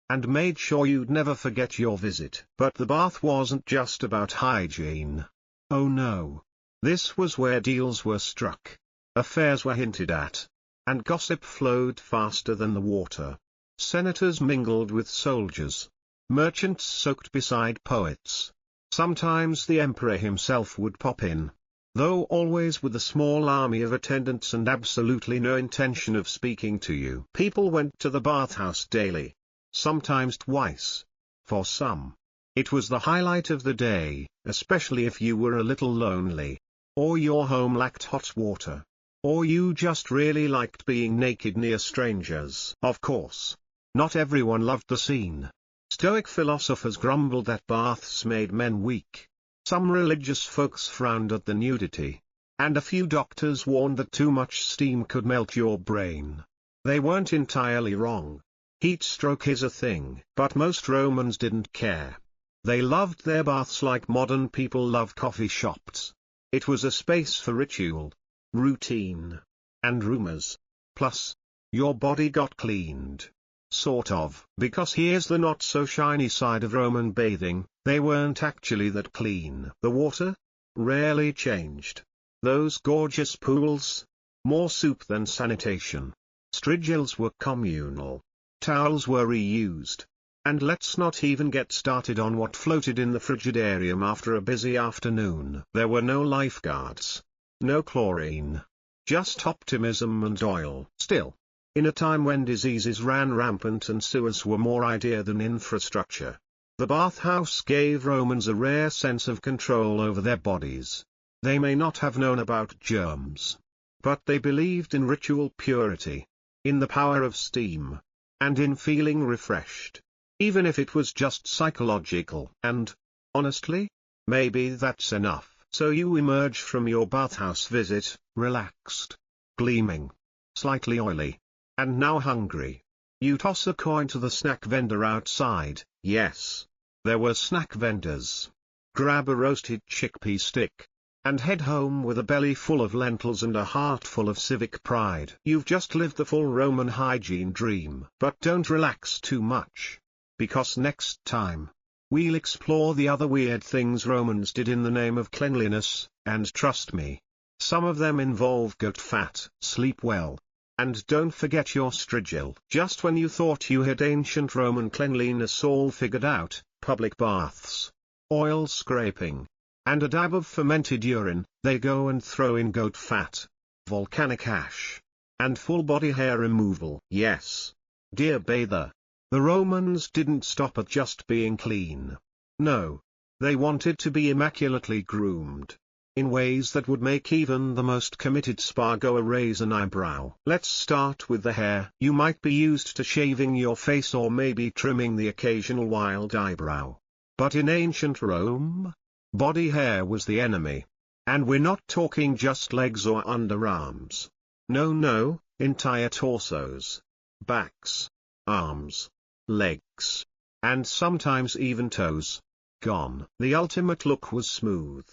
and made sure you'd never forget your visit. But the bath wasn't just about hygiene. Oh no. This was where deals were struck, affairs were hinted at, and gossip flowed faster than the water. Senators mingled with soldiers. Merchants soaked beside poets. Sometimes the emperor himself would pop in. though always with a small army of attendants and absolutely no intention of speaking to you. People went to the bathhouse daily, sometimes twice. For some, it was the highlight of the day, especially if you were a little lonely, or your home lacked hot water, or you just really liked being naked near strangers. Of course, not everyone loved the scene. Stoic philosophers grumbled that baths made men weak. Some religious folks frowned at the nudity. And a few doctors warned that too much steam could melt your brain. They weren't entirely wrong. Heat stroke is a thing. But most Romans didn't care. They loved their baths like modern people love coffee shops. It was a space for ritual, routine, and rumors. Plus, your body got cleaned. Sort of. Because here's the not so shiny side of Roman bathing, they weren't actually that clean. The water? Rarely changed. Those gorgeous pools? More soup than sanitation. Strigils were communal. Towels were reused. And let's not even get started on what floated in the frigidarium after a busy afternoon. There were no lifeguards. No chlorine. Just optimism and oil. Still, in a time when diseases ran rampant and sewers were more idea than infrastructure, the bathhouse gave Romans a rare sense of control over their bodies. They may not have known about germs, but they believed in ritual purity, in the power of steam, and in feeling refreshed, even if it was just psychological. And, honestly, maybe that's enough. So you emerge from your bathhouse visit, relaxed, gleaming, slightly oily, and now hungry. You toss a coin to the snack vendor outside. Yes, there were snack vendors. Grab a roasted chickpea stick, and head home with a belly full of lentils and a heart full of civic pride. You've just lived the full Roman hygiene dream. But don't relax too much, because next time, we'll explore the other weird things Romans did in the name of cleanliness, and trust me, some of them involve goat fat. Sleep well. And don't forget your strigil. Just when you thought you had ancient Roman cleanliness all figured out, public baths, oil scraping, and a dab of fermented urine, they go and throw in goat fat, volcanic ash, and full body hair removal. Yes, dear bather, the Romans didn't stop at just being clean. No, they wanted to be immaculately groomed, in ways that would make even the most committed spa-goer raise an eyebrow. Let's start with the hair. You might be used to shaving your face or maybe trimming the occasional wild eyebrow. But in ancient Rome, body hair was the enemy. And we're not talking just legs or underarms. No, entire torsos, backs, arms, legs, and sometimes even toes. Gone. The ultimate look was smooth,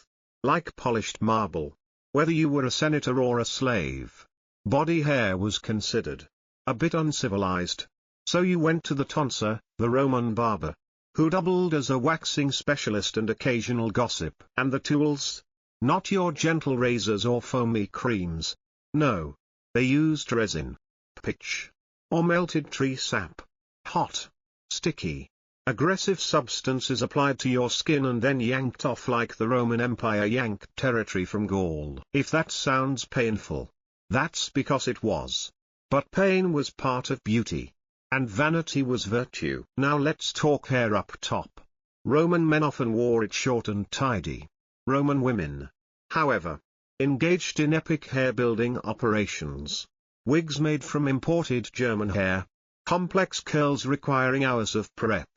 like polished marble. Whether you were a senator or a slave, body hair was considered a bit uncivilized. So you went to the tonsor, the Roman barber, who doubled as a waxing specialist and occasional gossip. And the tools? Not your gentle razors or foamy creams. No. They used resin, pitch, or melted tree sap. Hot, sticky, aggressive substances applied to your skin and then yanked off like the Roman Empire yanked territory from Gaul. If that sounds painful, that's because it was. But pain was part of beauty, and vanity was virtue. Now let's talk hair up top. Roman men often wore it short and tidy. Roman women, however, engaged in epic hair-building operations. Wigs made from imported German hair, complex curls requiring hours of prep.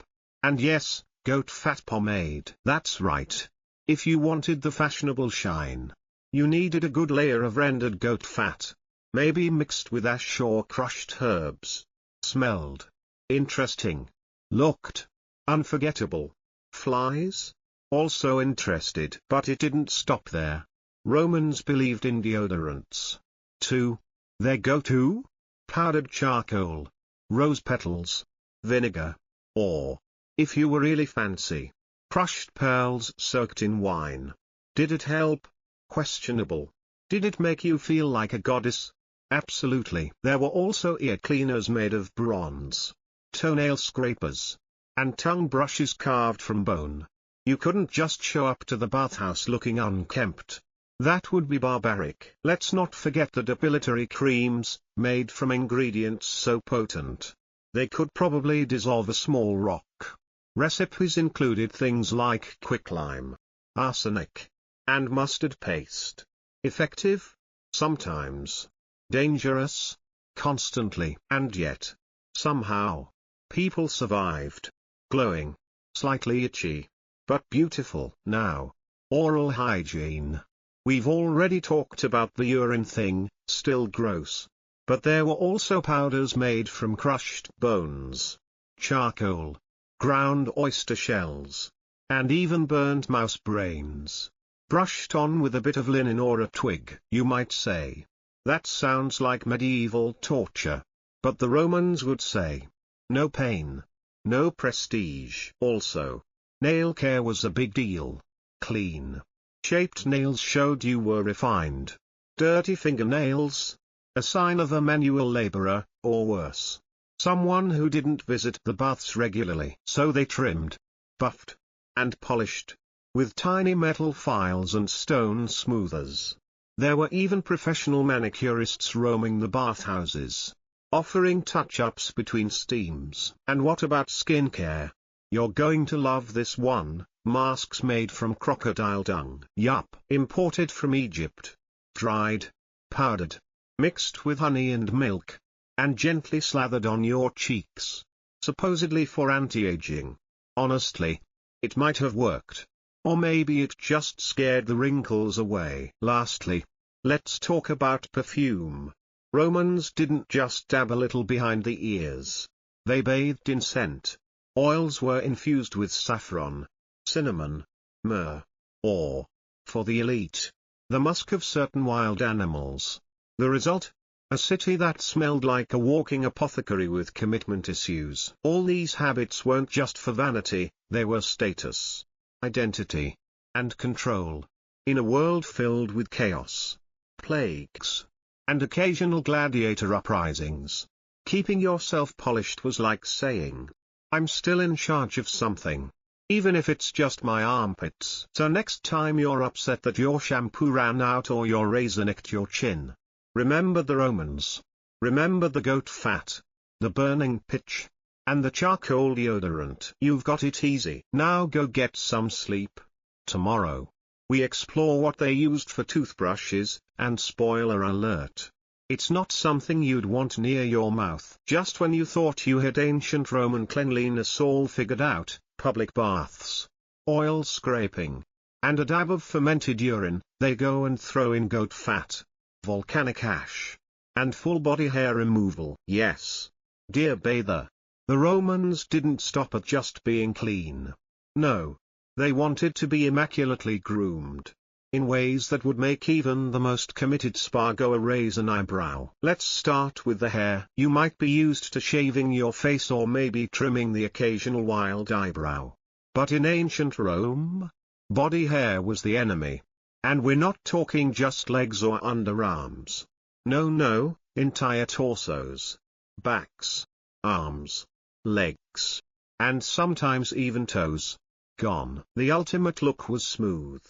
And yes, goat fat pomade. That's right. If you wanted the fashionable shine, you needed a good layer of rendered goat fat, maybe mixed with ash or crushed herbs. Smelled interesting. Looked unforgettable. Flies? Also interested. But it didn't stop there. Romans believed in deodorants, too. Their go-to? Powdered charcoal, rose petals, vinegar, or, if you were really fancy, crushed pearls soaked in wine. Did it help? Questionable. Did it make you feel like a goddess? Absolutely. There were also ear cleaners made of bronze, toenail scrapers, and tongue brushes carved from bone. You couldn't just show up to the bathhouse looking unkempt. That would be barbaric. Let's not forget the depilatory creams, made from ingredients so potent they could probably dissolve a small rock. Recipes included things like quicklime, arsenic, and mustard paste. Effective? Sometimes. Dangerous? Constantly. And yet, somehow, people survived. Glowing. Slightly itchy. But beautiful. Now, oral hygiene. We've already talked about the urine thing, still gross. But there were also powders made from crushed bones, charcoal, ground oyster shells, and even burnt mouse brains, brushed on with a bit of linen or a twig. You might say, that sounds like medieval torture. But the Romans would say, no pain, no prestige. Also, nail care was a big deal. Clean, shaped nails showed you were refined. Dirty fingernails? A sign of a manual laborer, or worse, someone who didn't visit the baths regularly. So they trimmed, buffed, and polished, with tiny metal files and stone smoothers. There were even professional manicurists roaming the bathhouses, offering touch-ups between steams. And what about skincare? You're going to love this one: masks made from crocodile dung. Yup. Imported from Egypt. Dried, powdered, mixed with honey and milk, and gently slathered on your cheeks, supposedly for anti-aging. Honestly, it might have worked. Or maybe it just scared the wrinkles away. Lastly, let's talk about perfume. Romans didn't just dab a little behind the ears. They bathed in scent. Oils were infused with saffron, cinnamon, myrrh, or, for the elite, the musk of certain wild animals. The result? A city that smelled like a walking apothecary with commitment issues. All these habits weren't just for vanity, they were status, identity, and control. In a world filled with chaos, plagues, and occasional gladiator uprisings, keeping yourself polished was like saying, I'm still in charge of something, even if it's just my armpits. So next time you're upset that your shampoo ran out or your razor nicked your chin, remember the Romans. Remember the goat fat, the burning pitch, and the charcoal deodorant. You've got it easy. Now go get some sleep. Tomorrow, we explore what they used for toothbrushes, and spoiler alert, it's not something you'd want near your mouth. Just when you thought you had ancient Roman cleanliness all figured out, public baths, oil scraping, and a dab of fermented urine, they go and throw in goat fat, volcanic ash, and full body hair removal. Yes, dear bather, the Romans didn't stop at just being clean. No, they wanted to be immaculately groomed, in ways that would make even the most committed spa-goer raise an eyebrow. Let's start with the hair. You might be used to shaving your face or maybe trimming the occasional wild eyebrow. But in ancient Rome, body hair was the enemy. And we're not talking just legs or underarms. No, entire torsos, backs, arms, legs, and sometimes even toes. Gone. The ultimate look was smooth,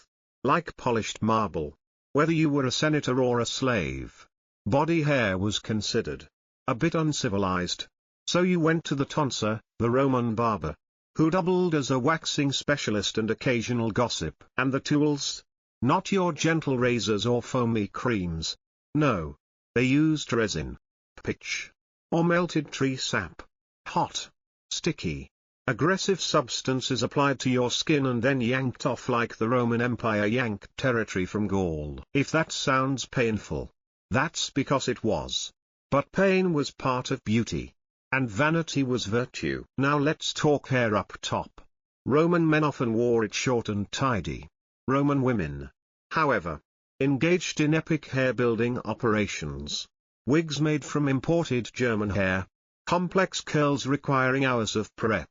like polished marble. Whether you were a senator or a slave, body hair was considered a bit uncivilized. So you went to the tonsor, the Roman barber, who doubled as a waxing specialist and occasional gossip. And the tools? Not your gentle razors or foamy creams. No. They used resin, pitch, or melted tree sap. Hot, sticky, aggressive substances applied to your skin and then yanked off like the Roman Empire yanked territory from Gaul. If that sounds painful, that's because it was. But pain was part of beauty, and vanity was virtue. Now let's talk hair up top. Roman men often wore it short and tidy. Roman women, however, engaged in epic hair-building operations. Wigs made from imported German hair, complex curls requiring hours of prep.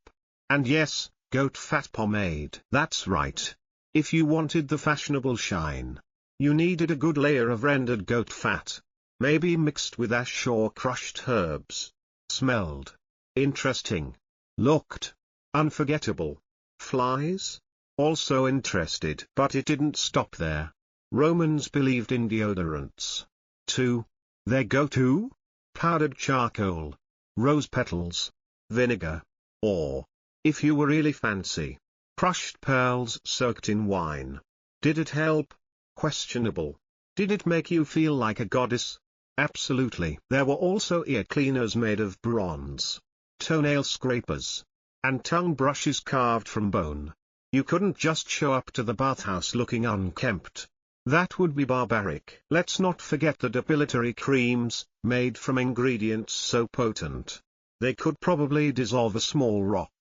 And yes, goat fat pomade. That's right. If you wanted the fashionable shine, you needed a good layer of rendered goat fat, maybe mixed with ash or crushed herbs. Smelled interesting. Looked unforgettable. Flies? Also interested. But it didn't stop there. Romans believed in deodorants. 2. Their go-to? Powdered charcoal, rose petals, vinegar, or, if you were really fancy, crushed pearls soaked in wine. Did it help? Questionable. Did it make you feel like a goddess? Absolutely. There were also ear cleaners made of bronze, toenail scrapers, and tongue brushes carved from bone. You couldn't just show up to the bathhouse looking unkempt. That would be barbaric. Let's not forget the depilatory creams, made from ingredients so potent they could probably dissolve a small rock.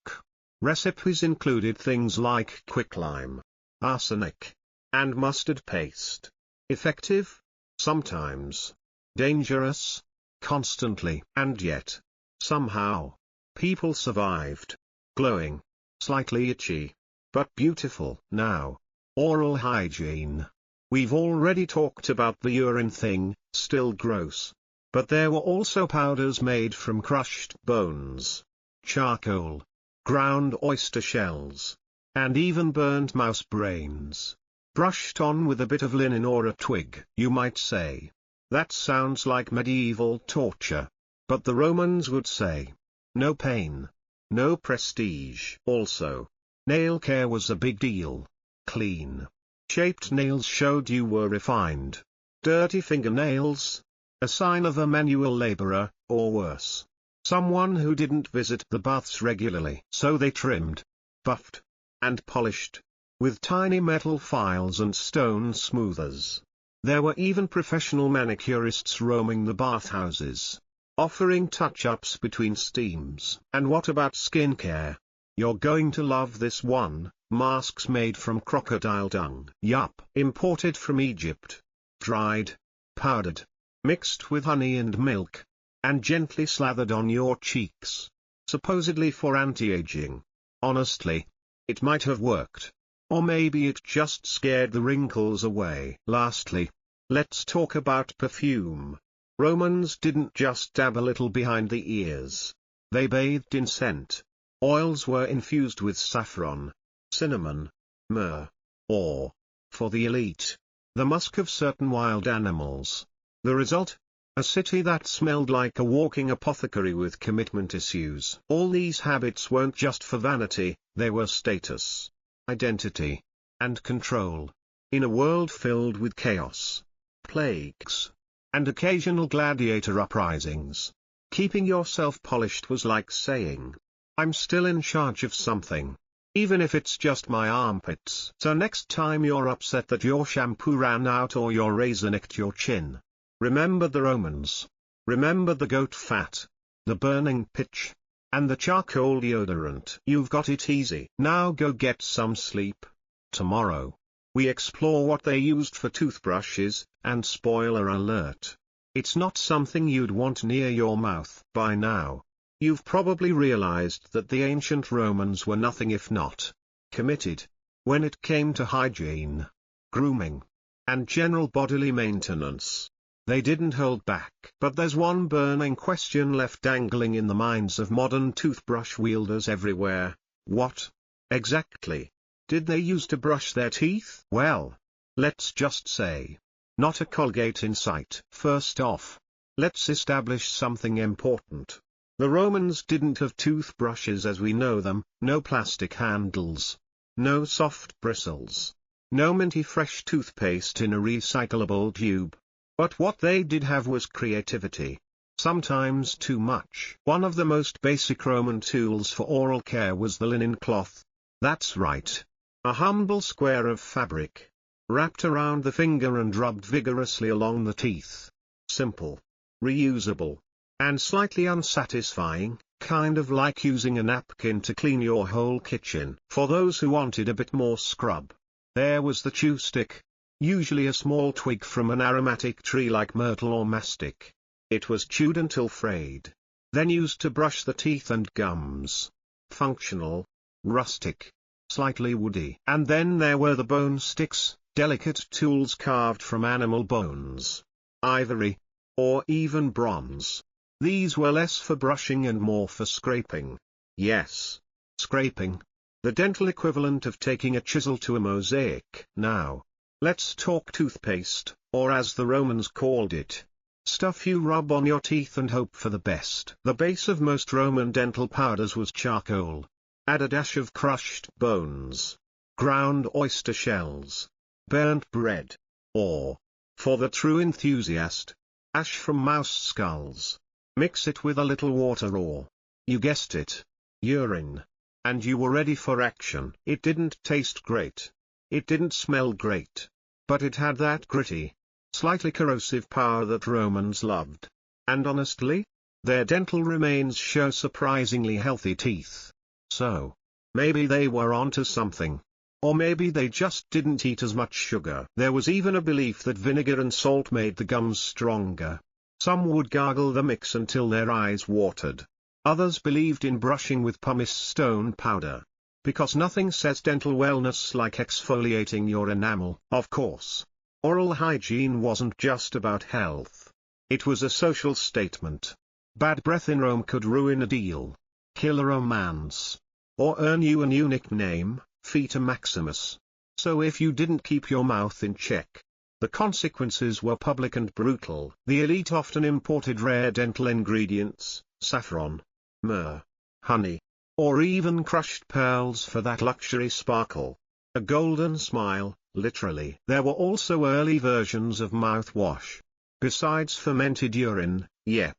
Recipes included things like quicklime, arsenic, and mustard paste. Effective? Sometimes. Dangerous? Constantly. And yet, somehow, people survived. Glowing, slightly itchy, but beautiful. Now, oral hygiene. We've already talked about the urine thing, still gross. But there were also powders made from crushed bones, charcoal, ground oyster shells, and even burnt mouse brains, brushed on with a bit of linen or a twig. You might say, that sounds like medieval torture. But the Romans would say, no pain, no prestige. Also, nail care was a big deal. Clean, shaped nails showed you were refined. Dirty fingernails? A sign of a manual laborer, or worse, someone who didn't visit the baths regularly. So they trimmed, buffed, and polished, with tiny metal files and stone smoothers. There were even professional manicurists roaming the bathhouses, offering touch-ups between steams. And what about skincare? You're going to love this one: masks made from crocodile dung. Yup. Imported from Egypt. Dried, powdered, mixed with honey and milk, and gently slathered on your cheeks, supposedly for anti-aging. Honestly, it might have worked. Or maybe it just scared the wrinkles away. Lastly, let's talk about perfume. Romans didn't just dab a little behind the ears. They bathed in scent. Oils were infused with saffron, cinnamon, myrrh, or, for the elite, the musk of certain wild animals. The result? A city that smelled like a walking apothecary with commitment issues. All these habits weren't just for vanity, they were status, identity, and control. In a world filled with chaos, plagues, and occasional gladiator uprisings, keeping yourself polished was like saying, I'm still in charge of something, even if it's just my armpits. So next time you're upset that your shampoo ran out or your razor nicked your chin, remember the Romans. Remember the goat fat, the burning pitch, and the charcoal deodorant. You've got it easy. Now go get some sleep. Tomorrow, we explore what they used for toothbrushes, and spoiler alert, it's not something you'd want near your mouth. By now, you've probably realized that the ancient Romans were nothing if not committed when it came to hygiene, grooming, and general bodily maintenance. They didn't hold back. But there's one burning question left dangling in the minds of modern toothbrush wielders everywhere. What, exactly, did they use to brush their teeth? Well, let's just say, not a Colgate in sight. First off, let's establish something important. The Romans didn't have toothbrushes as we know them, no plastic handles, no soft bristles, no minty fresh toothpaste in a recyclable tube. But what they did have was creativity. Sometimes too much. One of the most basic Roman tools for oral care was the linen cloth. That's right. A humble square of fabric, wrapped around the finger and rubbed vigorously along the teeth. Simple, reusable, and slightly unsatisfying, kind of like using a napkin to clean your whole kitchen. For those who wanted a bit more scrub, there was the chew stick. Usually a small twig from an aromatic tree like myrtle or mastic. It was chewed until frayed, then used to brush the teeth and gums. Functional, rustic, slightly woody. And then there were the bone sticks, delicate tools carved from animal bones, ivory, or even bronze. These were less for brushing and more for scraping. Yes, scraping. The dental equivalent of taking a chisel to a mosaic. Now, Let's talk toothpaste, or as the Romans called it, stuff you rub on your teeth and hope for the best. The base of most Roman dental powders was charcoal. Add a dash of crushed bones, ground oyster shells, burnt bread, or, for the true enthusiast, ash from mouse skulls. Mix it with a little water or, you guessed it, urine. And you were ready for action. It didn't taste great. It didn't smell great. But it had that gritty, slightly corrosive power that Romans loved. And honestly, their dental remains show surprisingly healthy teeth. So, maybe they were onto something. Or maybe they just didn't eat as much sugar. There was even a belief that vinegar and salt made the gums stronger. Some would gargle the mix until their eyes watered. Others believed in brushing with pumice stone powder. Because nothing says dental wellness like exfoliating your enamel. Of course, oral hygiene wasn't just about health. It was a social statement. Bad breath in Rome could ruin a deal, kill a romance, or earn you a new nickname, Feta Maximus. So if you didn't keep your mouth in check, the consequences were public and brutal. The elite often imported rare dental ingredients, saffron, myrrh, honey, or even crushed pearls for that luxury sparkle. A golden smile, literally. There were also early versions of mouthwash. Besides fermented urine, yep,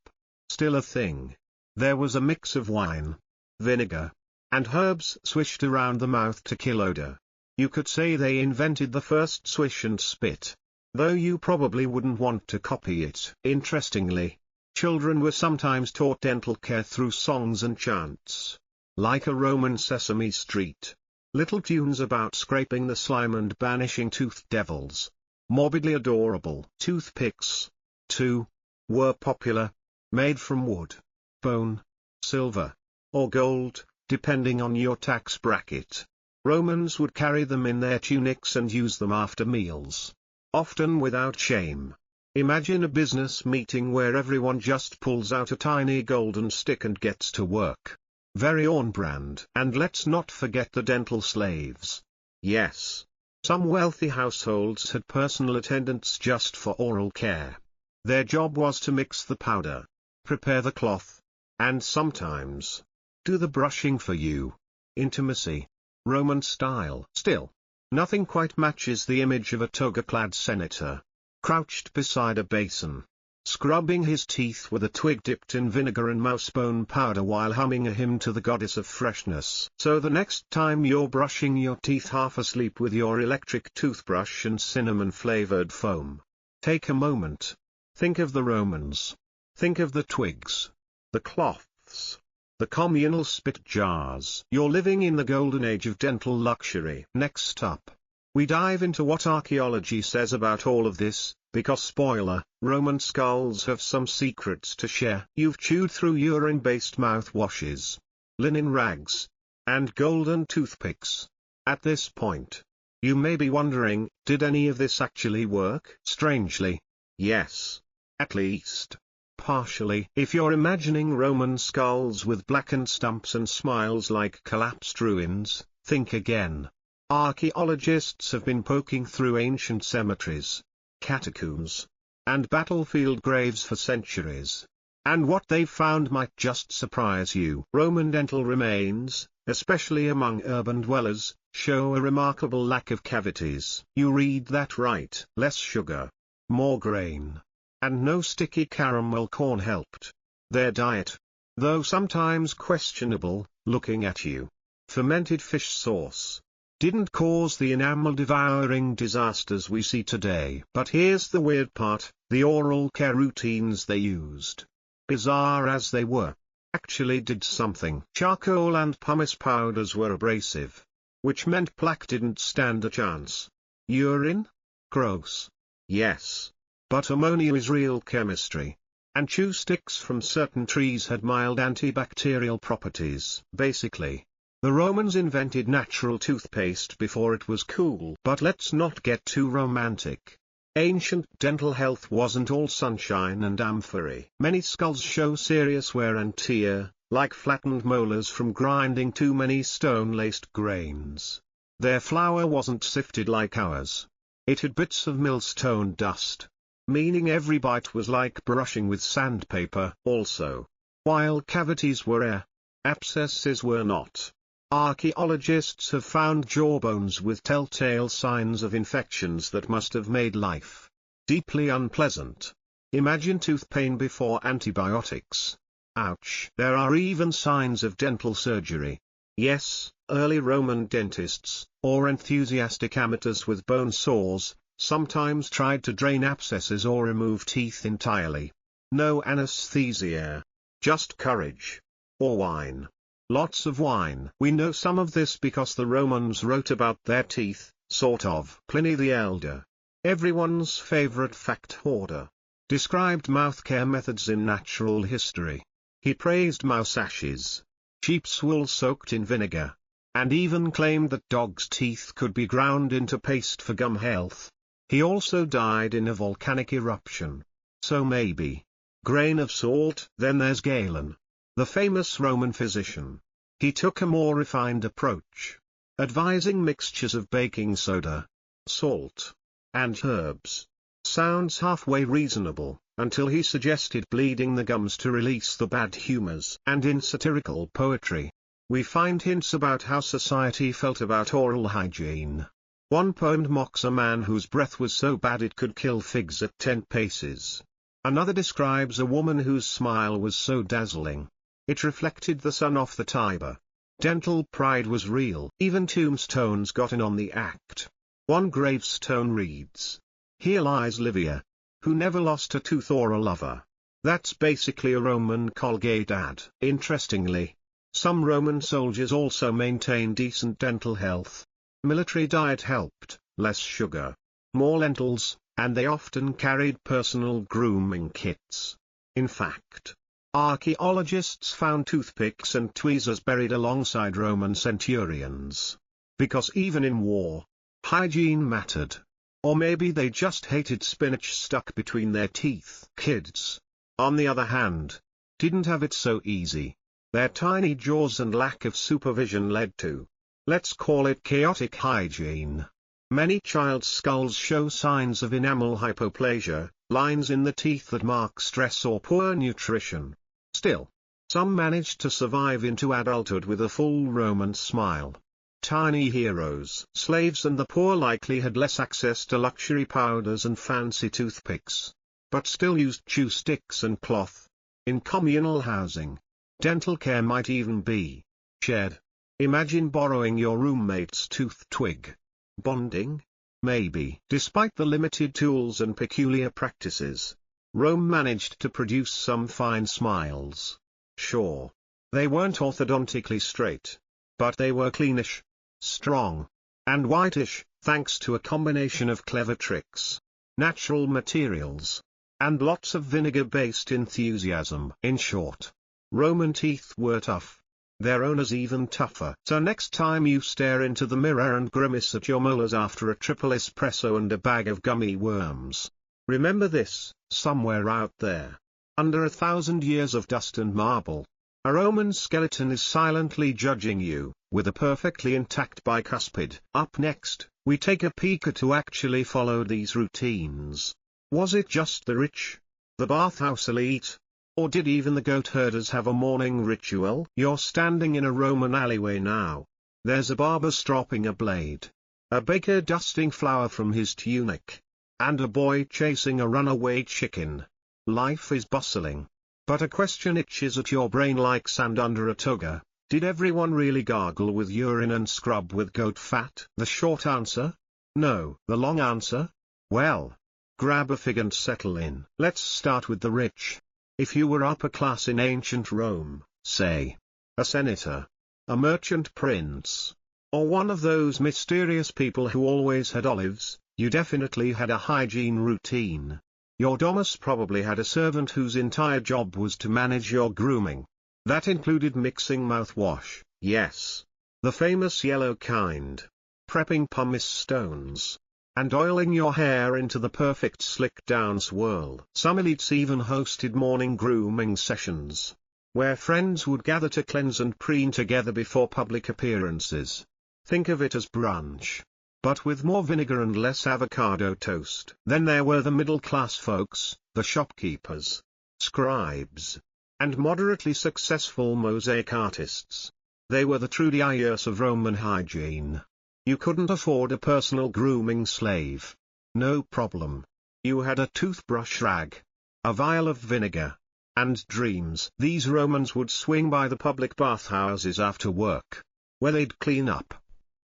still a thing. There was a mix of wine, vinegar, and herbs swished around the mouth to kill odor. You could say they invented the first swish and spit, though you probably wouldn't want to copy it. Interestingly, children were sometimes taught dental care through songs and chants. Like a Roman Sesame Street. Little tunes about scraping the slime and banishing tooth devils. Morbidly adorable. Toothpicks, too, were popular, made from wood, bone, silver, or gold, depending on your tax bracket. Romans would carry them in their tunics and use them after meals. Often without shame. Imagine a business meeting where everyone just pulls out a tiny golden stick and gets to work. Very on brand. And let's not forget the dental slaves. Yes. Some wealthy households had personal attendants just for oral care. Their job was to mix the powder, prepare the cloth, and sometimes do the brushing for you. Intimacy. Roman style. Still, nothing quite matches the image of a toga-clad senator, crouched beside a basin, scrubbing his teeth with a twig dipped in vinegar and mousebone powder while humming a hymn to the goddess of freshness. So the next time you're brushing your teeth half asleep with your electric toothbrush and cinnamon-flavored foam, take a moment. Think of the Romans. Think of the twigs, the cloths, the communal spit jars. You're living in the golden age of dental luxury. Next up, we dive into what archaeology says about all of this. Because spoiler, Roman skulls have some secrets to share. You've chewed through urine-based mouthwashes, linen rags, and golden toothpicks. At this point, you may be wondering, did any of this actually work? Strangely, yes. At least, partially. If you're imagining Roman skulls with blackened stumps and smiles like collapsed ruins, think again. Archaeologists have been poking through ancient cemeteries, catacombs, and battlefield graves for centuries. And what they've found might just surprise you. Roman dental remains, especially among urban dwellers, show a remarkable lack of cavities. You read that right. Less sugar, more grain, and no sticky caramel corn helped. Their diet, though sometimes questionable, looking at you. Fermented fish sauce didn't cause the enamel-devouring disasters we see today. But here's the weird part, the oral care routines they used, bizarre as they were, actually did something. Charcoal and pumice powders were abrasive, which meant plaque didn't stand a chance. Urine? Gross. Yes. But ammonia is real chemistry. And chew sticks from certain trees had mild antibacterial properties. Basically, the Romans invented natural toothpaste before it was cool. But let's not get too romantic. Ancient dental health wasn't all sunshine and amphory. Many skulls show serious wear and tear, like flattened molars from grinding too many stone-laced grains. Their flour wasn't sifted like ours. It had bits of millstone dust, meaning every bite was like brushing with sandpaper. Also, while cavities were air, abscesses were not. Archaeologists have found jawbones with telltale signs of infections that must have made life deeply unpleasant. Imagine tooth pain before antibiotics. Ouch. There are even signs of dental surgery. Yes, early Roman dentists, or enthusiastic amateurs with bone saws, sometimes tried to drain abscesses or remove teeth entirely. No anesthesia. Just courage. Or wine. Lots of wine. We know some of this because the Romans wrote about their teeth, sort of. Pliny the Elder, everyone's favorite fact hoarder, described mouth care methods in Natural History. He praised mouse ashes, sheep's wool soaked in vinegar, and even claimed that dogs' teeth could be ground into paste for gum health. He also died in a volcanic eruption. So maybe. Grain of salt. Then there's Galen, the famous Roman physician. He took a more refined approach, advising mixtures of baking soda, salt, and herbs. Sounds halfway reasonable, until he suggested bleeding the gums to release the bad humors. And in satirical poetry, we find hints about how society felt about oral hygiene. One poem mocks a man whose breath was so bad it could kill figs at 10 paces. Another describes a woman whose smile was so dazzling it reflected the sun off the Tiber. Dental pride was real. Even tombstones got in on the act. One gravestone reads, "Here lies Livia, who never lost a tooth or a lover." That's basically a Roman Colgate ad. Interestingly, some Roman soldiers also maintained decent dental health. Military diet helped: less sugar, more lentils, and they often carried personal grooming kits. In fact, archaeologists found toothpicks and tweezers buried alongside Roman centurions. Because even in war, hygiene mattered. Or maybe they just hated spinach stuck between their teeth. Kids, on the other hand, didn't have it so easy. Their tiny jaws and lack of supervision led to, let's call it, chaotic hygiene. Many child's skulls show signs of enamel hypoplasia, lines in the teeth that mark stress or poor nutrition. Still, some managed to survive into adulthood with a full Roman smile. Tiny heroes. Slaves and the poor likely had less access to luxury powders and fancy toothpicks, but still used chew sticks and cloth. In communal housing, dental care might even be shared. Imagine borrowing your roommate's tooth twig. Bonding? Maybe. Despite the limited tools and peculiar practices, Rome managed to produce some fine smiles. Sure, they weren't orthodontically straight, but they were cleanish, strong, and whitish, thanks to a combination of clever tricks, natural materials, and lots of vinegar-based enthusiasm. In short, Roman teeth were tough. Their owners even tougher. So next time you stare into the mirror and grimace at your molars after a triple espresso and a bag of gummy worms, remember this: somewhere out there, under 1,000 years of dust and marble, a Roman skeleton is silently judging you, with a perfectly intact bicuspid. Up next, we take a peek at who actually followed these routines. Was it just the rich? The bathhouse elite? Or did even the goat herders have a morning ritual? You're standing in a Roman alleyway now. There's a barber stropping a blade, a baker dusting flour from his tunic, and a boy chasing a runaway chicken. Life is bustling. But a question itches at your brain like sand under a toga. Did everyone really gargle with urine and scrub with goat fat? The short answer? No. The long answer? Well, grab a fig and settle in. Let's start with the rich. If you were upper class in ancient Rome, say, a senator, a merchant prince, or one of those mysterious people who always had olives, you definitely had a hygiene routine. Your domus probably had a servant whose entire job was to manage your grooming. That included mixing mouthwash, yes, the famous yellow kind, prepping pumice stones, and oiling your hair into the perfect slick-down swirl. Some elites even hosted morning grooming sessions, where friends would gather to cleanse and preen together before public appearances. Think of it as brunch. but with more vinegar and less avocado toast. Then there were the middle-class folks, the shopkeepers, scribes, and moderately successful mosaic artists. They were the true dires of Roman hygiene. You couldn't afford a personal grooming slave. No problem. You had a toothbrush rag, a vial of vinegar, and dreams. These Romans would swing by the public bathhouses after work, where they'd clean up,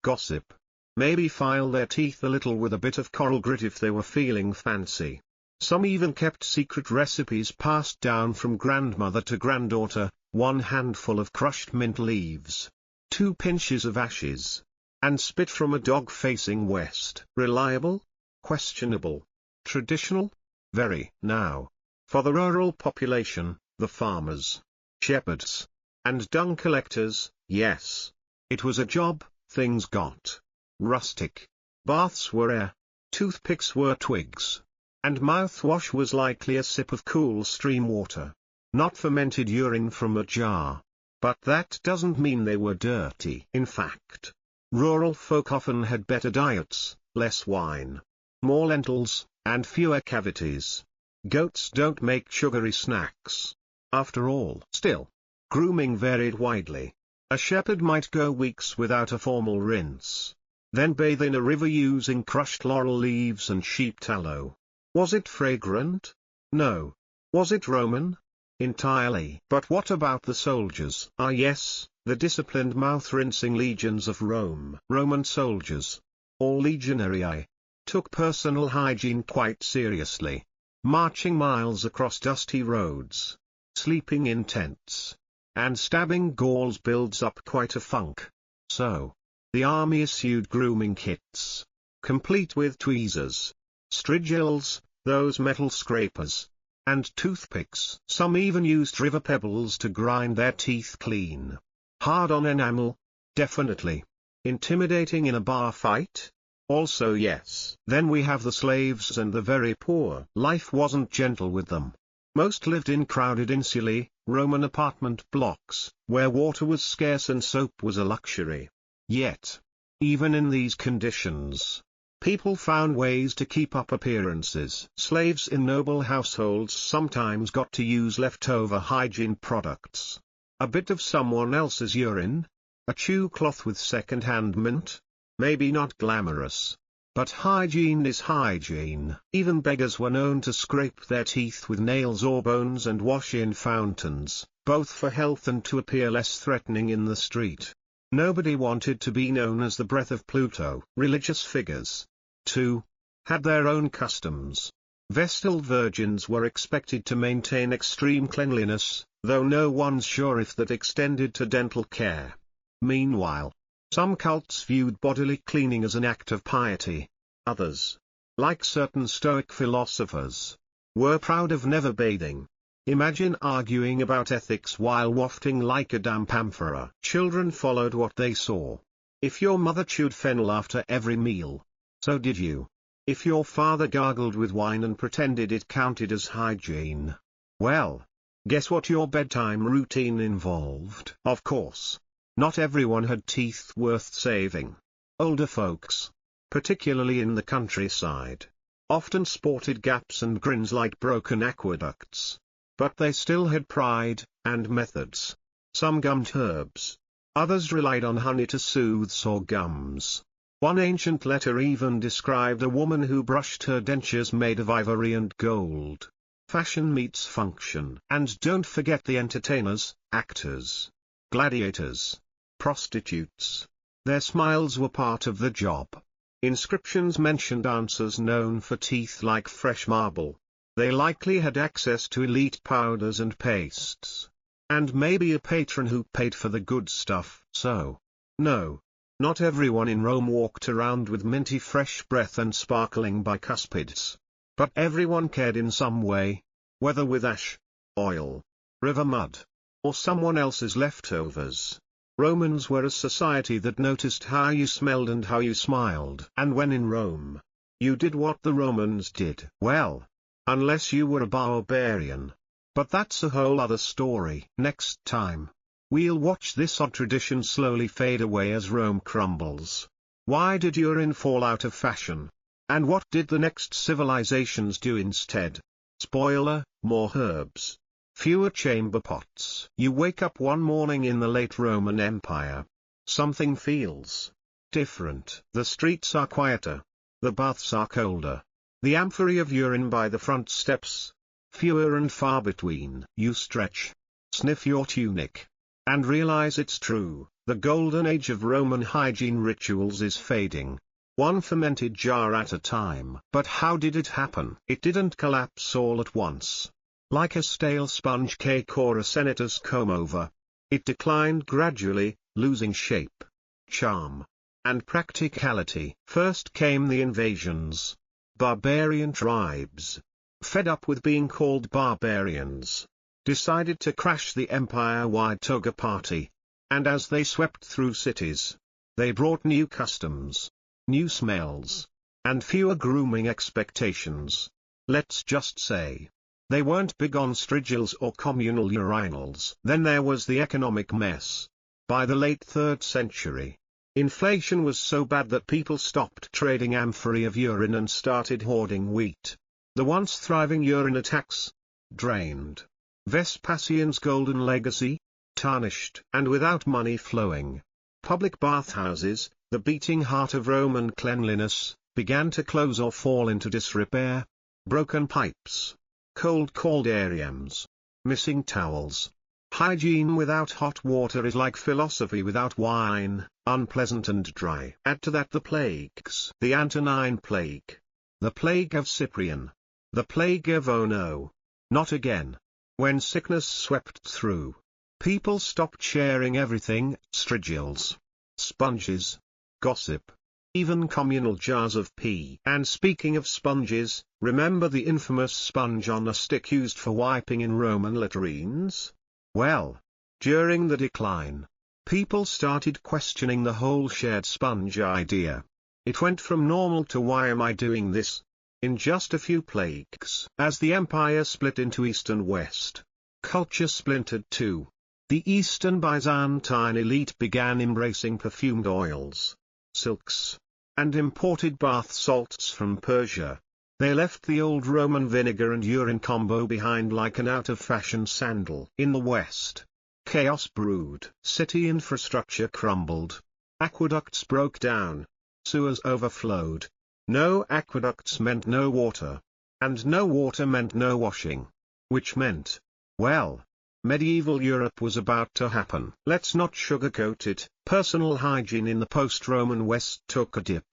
gossip, maybe file their teeth a little with a bit of coral grit if they were feeling fancy. Some even kept secret recipes passed down from grandmother to granddaughter, 1 handful of crushed mint leaves, 2 pinches of ashes, and spit from a dog facing west. Reliable? Questionable. Traditional? Very. Now, for the rural population, the farmers, shepherds, and dung collectors, yes. It was a job. Things got rustic. Baths were air, toothpicks were twigs, and mouthwash was likely a sip of cool stream water, not fermented urine from a jar. But that doesn't mean they were dirty. In fact, rural folk often had better diets, less wine, more lentils, and fewer cavities. Goats don't make sugary snacks. After all. Still, grooming varied widely. A shepherd might go weeks without a formal rinse, then bathe in a river using crushed laurel leaves and sheep tallow. Was it fragrant? No. Was it Roman? Entirely. But what about the soldiers? Ah yes, the disciplined mouth-rinsing legions of Rome. Roman soldiers, all legionary, took personal hygiene quite seriously, marching miles across dusty roads, sleeping in tents, and stabbing Gauls builds up quite a funk. So, the army issued grooming kits, complete with tweezers, strigils, those metal scrapers, and toothpicks. Some even used river pebbles to grind their teeth clean. Hard on enamel? Definitely. Intimidating in a bar fight? Also yes. Then we have the slaves and the very poor. Life wasn't gentle with them. Most lived in crowded insulae, Roman apartment blocks, where water was scarce and soap was a luxury. Yet, even in these conditions, people found ways to keep up appearances. Slaves in noble households sometimes got to use leftover hygiene products. A bit of someone else's urine? A chew cloth with second-hand mint? Maybe not glamorous, but hygiene is hygiene. Even beggars were known to scrape their teeth with nails or bones and wash in fountains, both for health and to appear less threatening in the street. Nobody wanted to be known as the breath of Pluto. Religious figures, too, had their own customs. Vestal virgins were expected to maintain extreme cleanliness, though no one's sure if that extended to dental care. Meanwhile, some cults viewed bodily cleaning as an act of piety. Others, like certain Stoic philosophers, were proud of never bathing. Imagine arguing about ethics while wafting like a damp amphora. Children followed what they saw. If your mother chewed fennel after every meal, so did you. If your father gargled with wine and pretended it counted as hygiene, well, guess what your bedtime routine involved? Of course, not everyone had teeth worth saving. Older folks, particularly in the countryside, often sported gaps and grins like broken aqueducts. But they still had pride, and methods. Some gummed herbs. Others relied on honey to soothe sore gums. One ancient letter even described a woman who brushed her dentures made of ivory and gold. Fashion meets function. And don't forget the entertainers, actors, gladiators, prostitutes. Their smiles were part of the job. Inscriptions mention dancers known for teeth like fresh marble. They likely had access to elite powders and pastes. And maybe a patron who paid for the good stuff. So, no, not everyone in Rome walked around with minty fresh breath and sparkling bicuspids. But everyone cared in some way, whether with ash, oil, river mud, or someone else's leftovers. Romans were a society that noticed how you smelled and how you smiled. And when in Rome, you did what the Romans did. Well, unless you were a barbarian. But that's a whole other story. Next time, we'll watch this odd tradition slowly fade away as Rome crumbles. Why did urine fall out of fashion? And what did the next civilizations do instead? Spoiler, more herbs. Fewer chamber pots. You wake up one morning in the late Roman Empire. Something feels different. The streets are quieter. The baths are colder. The amphory of urine by the front steps. Fewer and far between. You stretch. Sniff your tunic. And realize it's true, the golden age of Roman hygiene rituals is fading. One fermented jar at a time. But how did it happen? It didn't collapse all at once. Like a stale sponge cake or a senator's comb-over. It declined gradually, losing shape, charm, and practicality. First came the invasions. Barbarian tribes, fed up with being called barbarians, decided to crash the empire-wide toga party. And as they swept through cities, they brought new customs, new smells, and fewer grooming expectations. Let's just say, they weren't big on strigils or communal urinals. Then there was the economic mess. By the late 3rd century, inflation was so bad that people stopped trading amphorae of urine and started hoarding wheat. The once thriving urine tax, drained. Vespasian's golden legacy, tarnished. And without money flowing, public bathhouses, the beating heart of Roman cleanliness, began to close or fall into disrepair. Broken pipes, cold caldariums, missing towels. Hygiene without hot water is like philosophy without wine, unpleasant and dry. Add to that the plagues. The Antonine Plague. The plague of Cyprian. The plague of oh no, not again. When sickness swept through, people stopped sharing everything, strigils, sponges, gossip, even communal jars of pee. And speaking of sponges, remember the infamous sponge on a stick used for wiping in Roman latrines? Well, during the decline, people started questioning the whole shared sponge idea. It went from normal to why am I doing this? In just a few plagues. As the empire split into East and West, culture splintered too. The Eastern Byzantine elite began embracing perfumed oils, silks, and imported bath salts from Persia. They left the old Roman vinegar and urine combo behind like an out-of-fashion sandal. In the West, chaos brewed. City infrastructure crumbled. Aqueducts broke down. Sewers overflowed. No aqueducts meant no water. And no water meant no washing. Which meant, well, medieval Europe was about to happen. Let's not sugarcoat it. Personal hygiene in the post-Roman West took a dip.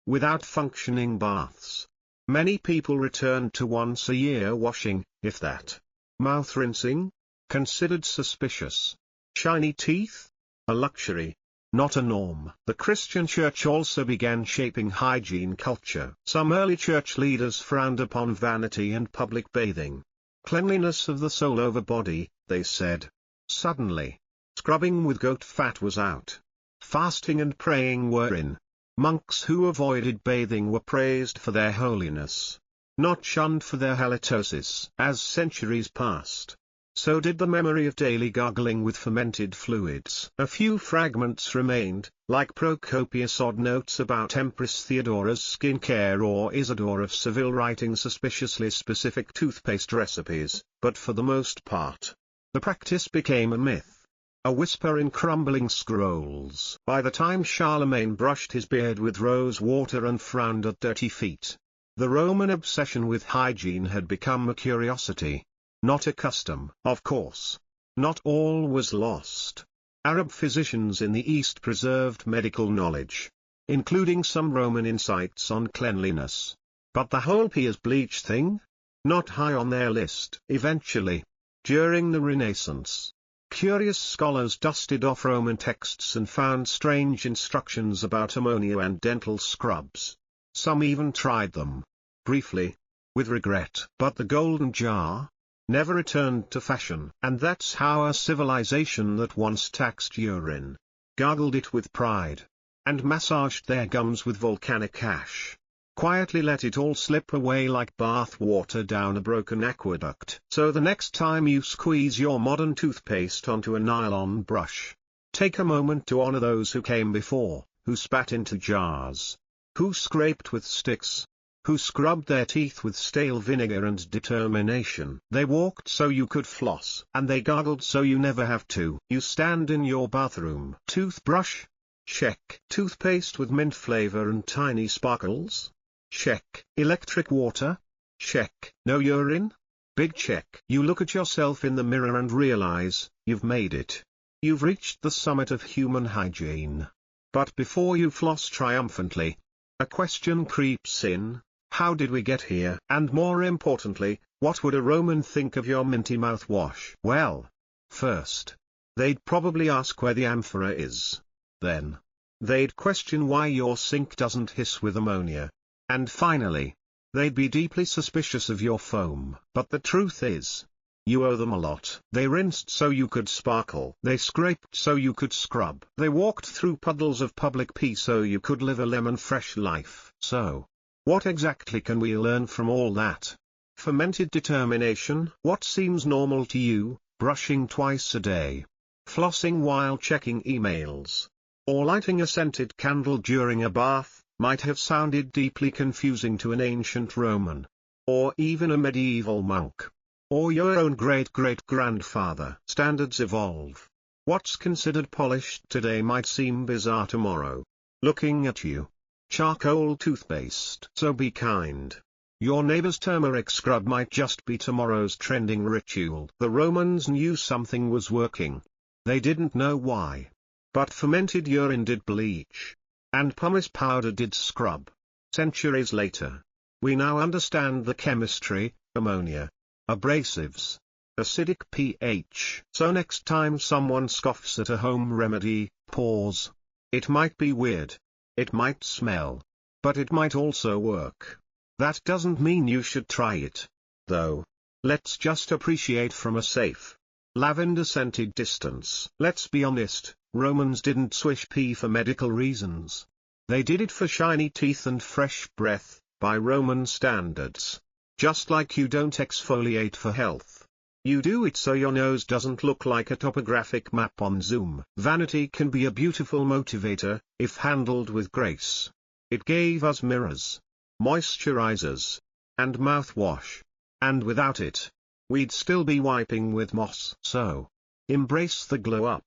Without functioning baths, many people returned to once-a-year washing, if that. Mouth rinsing? Considered suspicious. Shiny teeth? A luxury, not a norm. The Christian Church also began shaping hygiene culture. Some early church leaders frowned upon vanity and public bathing. Cleanliness of the soul over body, they said. Suddenly, scrubbing with goat fat was out. Fasting and praying were in. Monks who avoided bathing were praised for their holiness, not shunned for their halitosis. As centuries passed, so did the memory of daily gargling with fermented fluids. A few fragments remained, like Procopius' odd notes about Empress Theodora's skincare or Isidore of Seville writing suspiciously specific toothpaste recipes, but for the most part, the practice became a myth. A whisper in crumbling scrolls. By the time Charlemagne brushed his beard with rose water and frowned at dirty feet, the Roman obsession with hygiene had become a curiosity, not a custom. Of course, not all was lost. Arab physicians in the East preserved medical knowledge, including some Roman insights on cleanliness. But the whole Piers bleach thing? Not high on their list. Eventually, during the Renaissance, curious scholars dusted off Roman texts and found strange instructions about ammonia and dental scrubs. Some even tried them, briefly, with regret. But the golden jar never returned to fashion. And that's how a civilization that once taxed urine, gargled it with pride, and massaged their gums with volcanic ash, quietly let it all slip away like bath water down a broken aqueduct. So the next time you squeeze your modern toothpaste onto a nylon brush, take a moment to honor those who came before. who spat into jars, who scraped with sticks, who scrubbed their teeth with stale vinegar and determination. They walked so you could floss, and they gargled so you never have to. You stand in your bathroom. Toothbrush? Check. Toothpaste with mint flavor and tiny sparkles? Check. Electric water? Check. No urine? Big check. You look at yourself in the mirror and realize, you've made it. You've reached the summit of human hygiene. But before you floss triumphantly, a question creeps in. How did we get here? And more importantly, what would a Roman think of your minty mouthwash? Well, first, they'd probably ask where the amphora is. Then, they'd question why your sink doesn't hiss with ammonia. And finally, they'd be deeply suspicious of your foam. But the truth is, you owe them a lot. They rinsed so you could sparkle. They scraped so you could scrub. They walked through puddles of public pee so you could live a lemon-fresh life. So, what exactly can we learn from all that? Fermented determination. What seems normal to you, brushing twice a day, flossing while checking emails, or lighting a scented candle during a bath, might have sounded deeply confusing to an ancient Roman, or even a medieval monk, or your own great-great-grandfather. Standards evolve. What's considered polished today might seem bizarre tomorrow. Looking at you. Charcoal toothpaste. So be kind. Your neighbor's turmeric scrub might just be tomorrow's trending ritual. The Romans knew something was working. They didn't know why. But fermented urine did bleach. And pumice powder did scrub. Centuries later, we now understand the chemistry: ammonia, abrasives, acidic pH. So next time someone scoffs at a home remedy, pause. It might be weird. It might smell. But it might also work. That doesn't mean you should try it, though. Let's just appreciate from a safe, lavender-scented distance. Let's be honest, Romans didn't swish pee for medical reasons. They did it for shiny teeth and fresh breath, by Roman standards. Just like you don't exfoliate for health. You do it so your nose doesn't look like a topographic map on Zoom. Vanity can be a beautiful motivator, if handled with grace. It gave us mirrors, moisturizers, and mouthwash. And without it, we'd still be wiping with moss. So, embrace the glow up.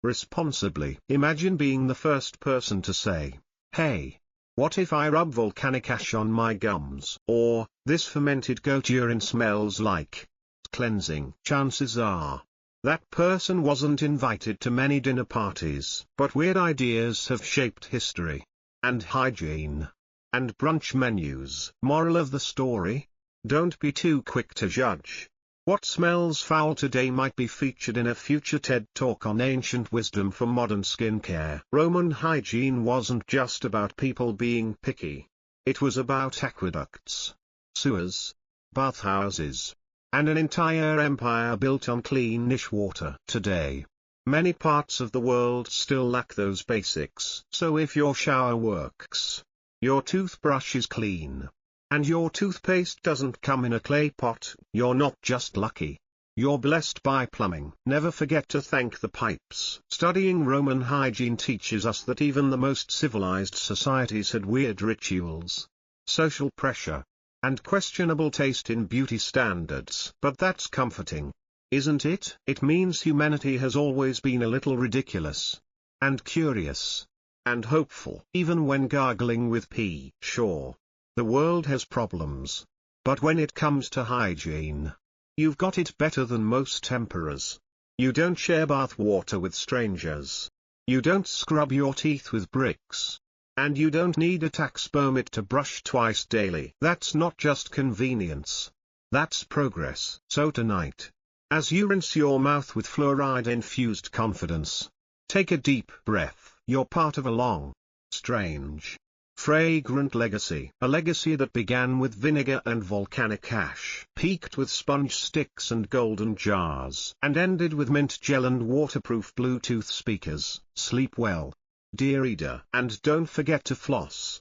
Responsibly. Imagine being the first person to say, hey, what if I rub volcanic ash on my gums? Or, this fermented goat urine smells like cleansing. Chances are, that person wasn't invited to many dinner parties. But weird ideas have shaped history, and hygiene, and brunch menus. Moral of the story? Don't be too quick to judge. What smells foul today might be featured in a future TED Talk on ancient wisdom for modern skincare. Roman hygiene wasn't just about people being picky. It was about aqueducts, sewers, bathhouses, and an entire empire built on cleanish water. Today, many parts of the world still lack those basics. So if your shower works, your toothbrush is clean, and your toothpaste doesn't come in a clay pot, you're not just lucky. You're blessed by plumbing. Never forget to thank the pipes. Studying Roman hygiene teaches us that even the most civilized societies had weird rituals, social pressure, and questionable taste in beauty standards. But that's comforting, isn't it? It means humanity has always been a little ridiculous, and curious, and hopeful. Even when gargling with pee. Sure, the world has problems, but when it comes to hygiene, you've got it better than most emperors. You don't share bath water with strangers. You don't scrub your teeth with bricks. And you don't need a tax permit to brush twice daily. That's not just convenience. That's progress. So tonight, as you rinse your mouth with fluoride-infused confidence, take a deep breath. You're part of a long, strange, fragrant legacy. A legacy that began with vinegar and volcanic ash, peaked with sponge sticks and golden jars, and ended with mint gel and waterproof Bluetooth speakers. Sleep well, dear reader. And don't forget to floss.